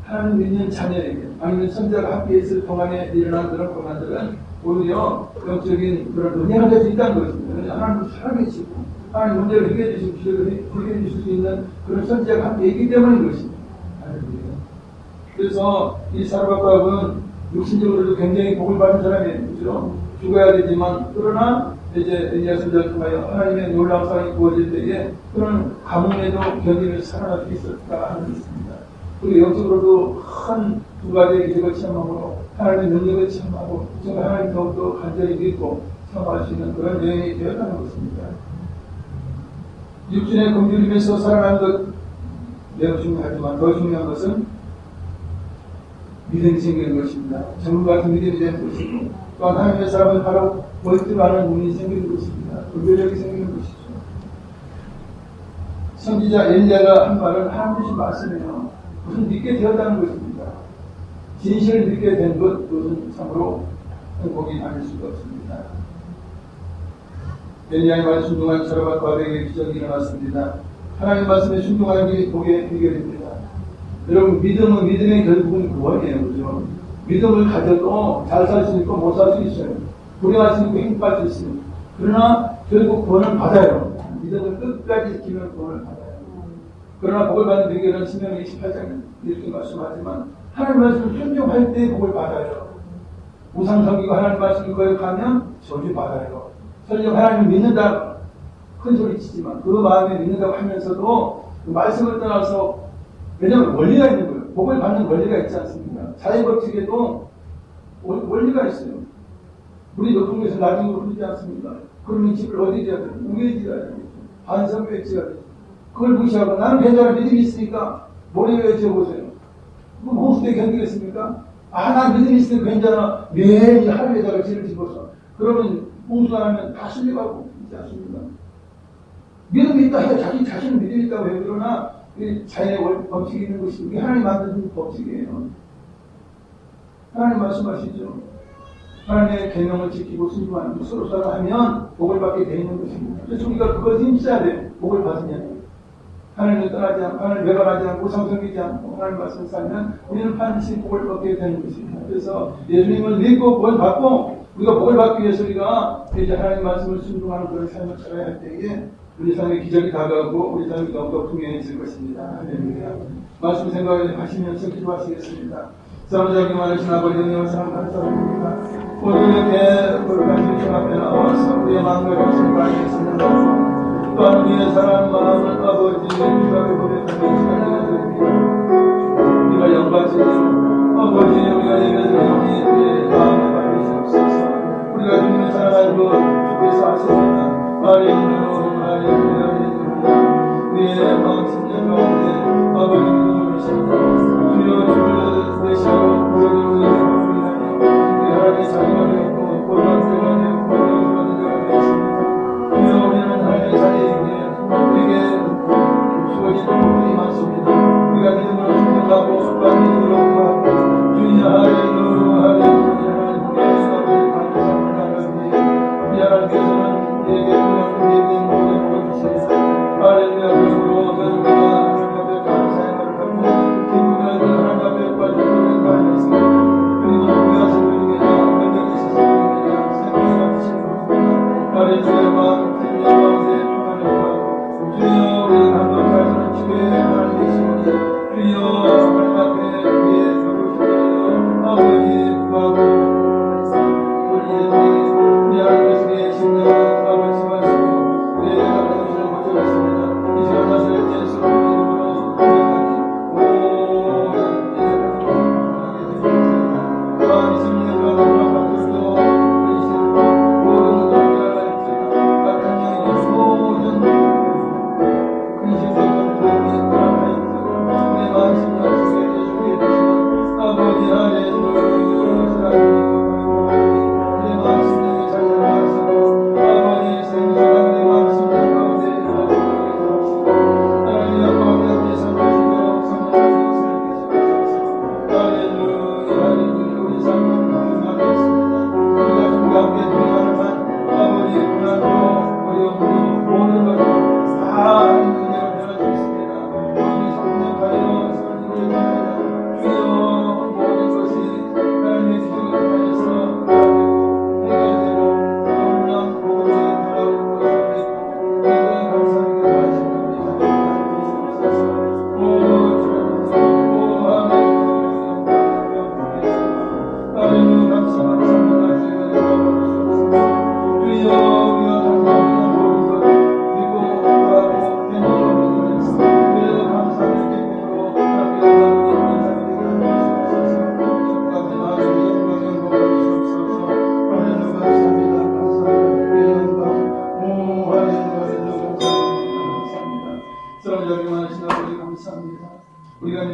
하나님 믿는 자녀에게 아니면 선자가 함께 있을 동안에 일어난 그런 고난들은 오히려 영적인 그런 은혜가 될 수 있다는 것입니다. 하나님은 살아계시고 하나님 문제를 해결해 주시고 기적을 해결해 주실 수 있는 그런 선자가 함께 있기 때문인 것입니다. 그래서 이 사르밧 과학은 육신적으로도 굉장히 복을 받은 사람이에요. 그죠? 죽어야 되지만 그러나 이제 엘리야 선지자를 통하여 하나님의 놀라운 사랑이 부어질 때에 그런 가뭄에도 견디면서 살아날 수 있었다 하는 것입니다. 그리고 영적으로도 큰 2가지의 기적을 체험함으로 하나님의 능력을 체험하고 정말 하나님 더욱더 간절히 믿고 체험할 수 있는 그런 여행이 되었다는 것입니다. 육신의 굶주림에서 살아나는 것 매우 중요하지만 더 중요한 것은 믿음이 생기는 것입니다. 정말 같은 믿음이 되는 것이고 또한 하나님의 사람을 바로 볼줄 아는 눈이 생기는 것입니다. 분별력이 생기는 것이죠. 선지자 엘리야가 한 말은 하나님 주신 말씀이에요. 무슨 믿게 되었다는 것입니다. 진실을 믿게 된 것, 그것은 참으로 행복이 아닐 수가 없습니다. 엘리야의 말 순종한 사람과 과백의 기적이 일어났습니다. 하나님 말씀에 순종하는 게 복의 비결입니다. 여러분, 믿음은 믿음의 결국은 구원이에요. 그죠? 믿음을 가져도 잘 살 수 있고 못 살 수 있어요. 불행할 수 있고 행복할 수 있어요. 그러나 결국 구원을 받아요. 믿음을 끝까지 지키면 구원을 받아요. 그러나 복을 받는 비결은 신명기 28장 이렇게 말씀하지만 하나님 말씀을 순종할 때 복을 받아요. 우상 섬기고 하나님 말씀을 거역하면 저주 받아요. 설령 하나님을 믿는다 큰 소리 치지만 그 마음에 믿는다고 하면서도 그 말씀을 떠나서, 왜냐하면 원리가 있는 거예요. 복을 받는 원리가 있지 않습니까? 자유법칙에도 원리가 있어요. 물이 높은 곳에서 낮은 곳으로 흐르지 않습니까? 그러면 집을 어디 지어야 돼요? 위에 지어야 되겠죠. 반성교에 지어야 되죠. 그걸 무시하고 나는 괜찮아 믿음이 있으니까 모래 위에 지어보세요. 그럼 홍수대 견디겠습니까? 난 믿음이 있으니까 괜찮아. 매일 하루에다가 집을 집어서 그러면 홍수가 나면 다 실려가고 있지 않습니까? 믿음이 있다 해야 자신은 믿음이 있다고 해요. 그러나 자연의 법칙이 있는 것이 이게 하나님 만드는 법칙이에요. 하나님 말씀하시죠. 하나님의 계명을 지키고 순종하는 것, 서로 하면 복을 받게 되어 있는 것입니다. 그래서 우리가 그것을 힘써야 돼요. 복을 받으면. 하나님을 떠나지 않고, 하나님을 외관하지 않고, 상성기지 않고, 하나님 말씀을 살면 우리는 반드시 복을 받게 되는 것입니다. 그래서 예수님을 믿고 복을 받고, 우리가 복을 받기 위해서 우리가 이제 하나님 말씀을 순종하는 그런 삶을 살아야 할 때에 우리 삶의 기적이 다가오고 우리 삶이 더욱더 풍요해질 것입니다. 할렐루야. 말씀 생각하시면서 기도하시겠습니다. 사랑자기 많으신 아버지 은혜와 사랑 감사합니다. 오늘 이렇게 거룩한 주님 앞에 나와서 우리의 마음과 정신을 발견했습니다. 또한 우리의 사랑하는 마음을 아버지 주님께 고백하는 시간이 되었습니다. 우리가 영광스러운 아버지 우리가 예배드리니 우리의 마음을 발견하시옵소서. 우리가 주님을 사랑하는 것 주께서 아십니다. 할렐루야 할렐루야 할렐루야. 우리의 마음 심령 가운데 아버지 믿음을 주십니다. 주여 주를 내시고 부르는 우리의 마음이라니 우리 하나님의 자녀가 되었고 고난 때가 되었고 영광을 되었습니다. 주여 우리는 하나님의 자녀에게 우리에게 주어진 복이 많습니다. 우리가 믿음으로 순종하고 또한 믿음으로 구하고 주님 할렐루야 할렐루야 하나님의 감사합니다. 우리 하나님께서는 우리에게 우리에게 모든 복을 주시옵소서. 할렐루야. 그러므로 하나님 앞에 감사의 말을 하고 기쁘게 하나님 앞에 빠져들는 바를 있습니다. 그리고 우리가 생명이나 능력이 있으십니다.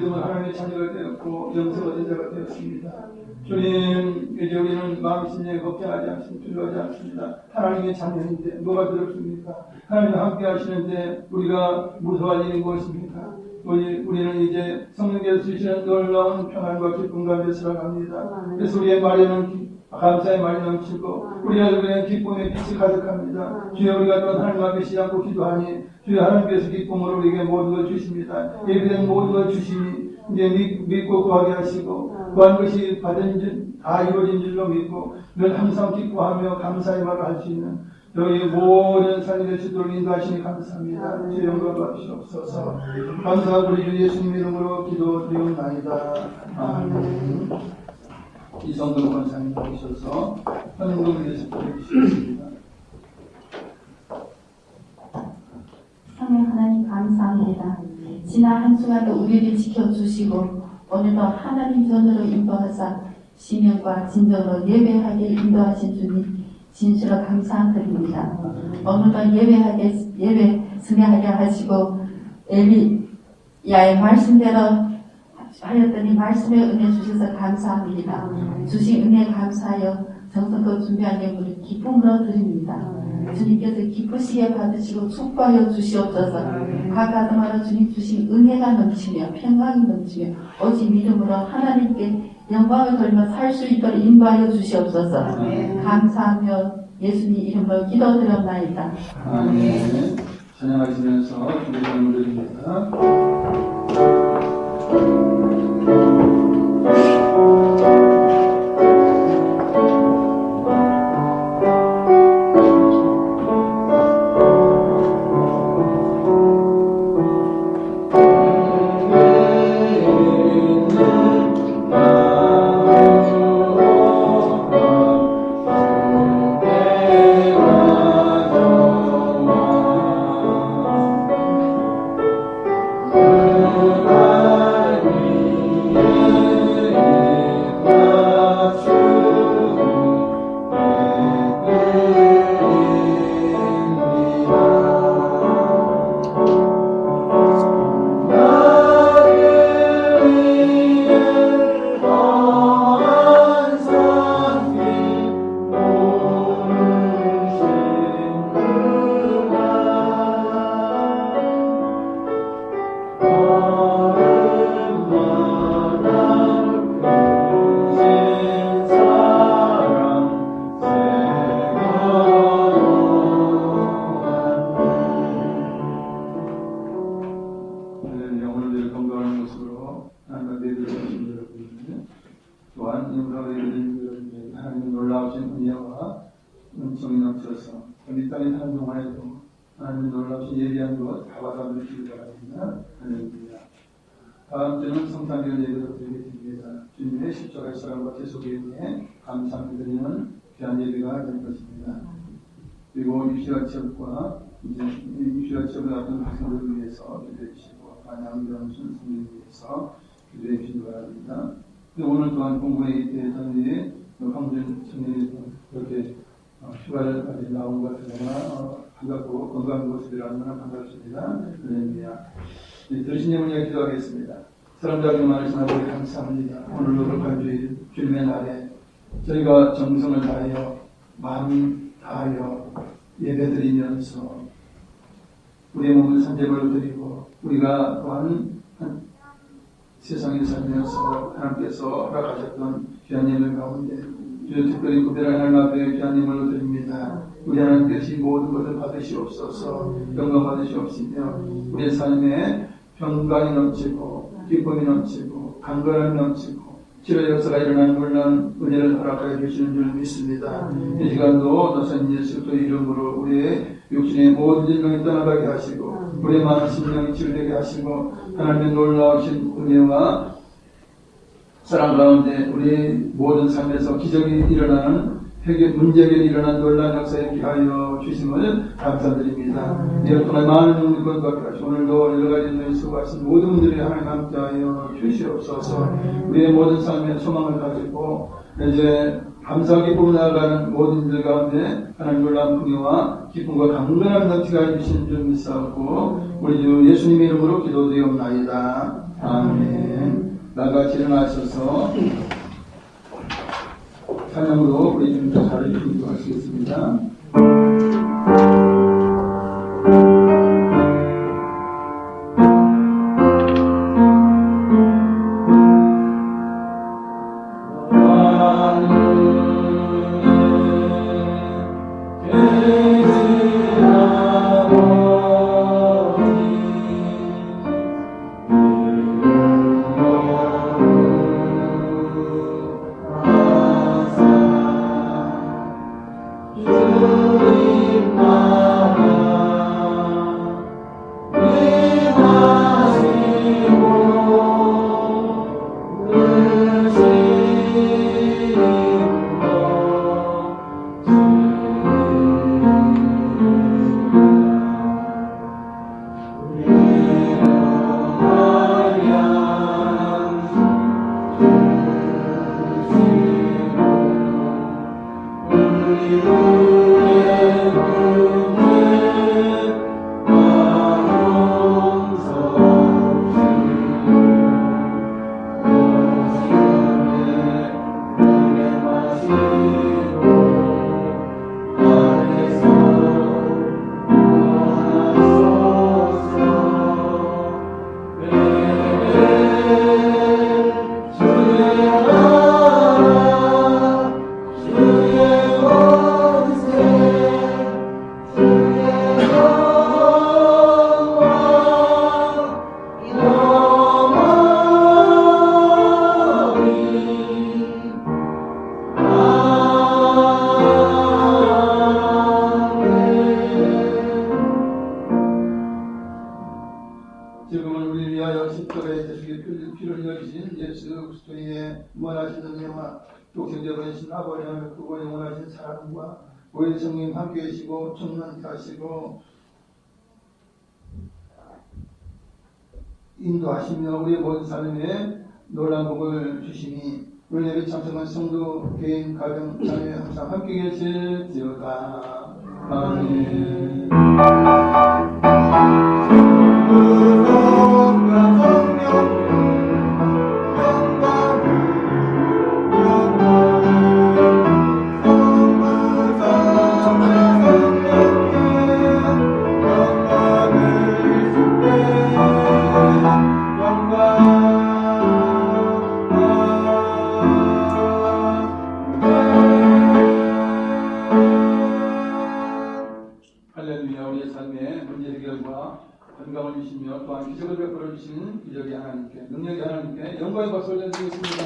믿음은 하나님의 자녀가 되었고 영생 얻은 자가 되었습니다. 주님, 이제 우리는 마음 심령에 걱정하지 않습니다. 두려워하지 않습니다. 하나님의 자녀인데 뭐가 두렵습니까? 하나님과 함께 하시는데 우리가 무서워할 일이 무엇입니까? 우리는 이제 성령께서 주시는 놀라운 평안과 기쁨 가운데 살아갑니다. 그래서 우리의 말에는 감사의 말이 넘치고 우리의 얼굴에는 기쁨의 빛이 가득합니다. 주여, 우리가 또 하나님 앞에 쉬지 않고 기도하니 주여 하나님께서 기쁨으로 우리에게 모든 걸 주십니다. 예비된 모든 걸 주시니 이제 믿고 구하게 하시고 구한 것이 받은 줄 다 이루어진 줄로 믿고 늘 항상 기뻐하며 감사의 말을 할 수 있는 여기 모든 삶의 주도를 인도하시니 감사합니다. 주의 영광 받으시옵소서. 감사하고 우리 주 예수님 이름으로 기도드리옵나이다. 아멘. 이 성도 권사님 나오셔서 헌금에서 보내주시겠습니다. 성령 하나님 감사합니다. 지난 한 주간도 우리를 지켜주시고 오늘도 하나님 전으로 인도하사 시명과 진정으로 예배하게 인도하신 주님 진실로 감사드립니다. 오늘도 예배 승리하게 하시고 엘리야의 말씀대로 하였더니 말씀에 은혜 주셔서 감사합니다. 주신 은혜 감사하여 정성껏 준비한 예물을 기쁨으로 드립니다. 주님께서 기쁘시게 받으시고 축복하여 주시옵소서. 각 가정마다 주님 주신 은혜가 넘치며 평강이 넘치며 오직 믿음으로 하나님께 영광을 돌며 살 수 있도록 인도하여 주시옵소서. 감사하며 예수님 이름으로 기도드렸나이다. 아멘. 찬양하시면서 기도를 드립니다. 다음 주는 성탄절 예배로 드리게 됩니다. 주님의 십자가의 사랑과 계속에 대해 감사함을 드리는 귀한 예배가 될 것입니다. 그리고 유시아첩과 유시아첩을 앞둔 학생들을 위해서 기도해 주시고 안양병순 선생님을 위해서 기도해 주시기 바랍니다. 오늘 또한 공부회의 때 저희 황준 선생님이 이렇게 휴가를 가지고 나온 것 같으나 반갑고 건강한 모습이라 얼마나 반갑습니다. 할렐루야. 들으신 예문에 기도하겠습니다. 사람들에게 말씀 아버지 감사합니다. 오늘로 거룩한 주님의 날에 저희가 정성을 다하여 마음 다하여 예배드리면서 우리의 몸을 산재물로 드리고 우리가 또한 세상에 살면서 하나님께서 허락하셨던 귀한 예물 가운데 주여 특별히 구별한 하나님 앞에 귀한 예물로 드립니다. 우리 하나님께서 모든 것을 받으시옵소서. 영광 받으시옵시며 우리의 삶에 평강이 넘치고 기쁨이 넘치고 강건함이 넘치고 치료 역사가 일어나는 놀라운 은혜를 허락하여 주시는 줄 믿습니다. 이 시간도 노선 예수 그리스도의 이름으로 우리의 육신의 모든 질병이 떠나가게 하시고 우리의 마음 심령이 치유되게 하시고 하나님의 놀라우신 은혜와 사랑 가운데 우리 모든 삶에서 기적이 일어나는 문제 해결이 일어난 놀라운 역사에 기하여 주심을 감사드립니다. 이를 통해 많은 영혼을 받게 하시고 오늘도 여러가지 일을 수고하신 모든 분들이 하나님 함께하여 주시옵소서. 우리의 모든 삶에 소망을 가지고 이제 감사하게 뿜어나가는 모든 들 가운데 하나님 놀라운 풍요와 기쁨과 강건한 넘치가 해주신 줄 믿사옵고 우리 주 예수님의 이름으로 기도드리옵나이다. 아멘. 나같이 일어나셔서 찬양으로 우리 주님 잘해주시기 기도하시겠습니다. 지금은 우리 위하여 십자가에 대수의 피를 흘려주신 예수 그리스도의 무한하신 은혜와 독생자 되신 아버지 하나님의 크고 영원하신 사랑과 오해 성령 함께 계시고 충만케 하시고 인도하시며 우리의 모든 삶에 놀라운 복을 주시니 우리 예배 참석한 성도 개인 가정 자녀 항상 함께 계실지어다. 아멘. 할렐루야. 우리의 삶에 문제 해결과 건강을 주시며 또한 기적을 베풀어 주시는 기적의 하나님께 능력의 하나님께 영광의 박수 올려드리겠습니다.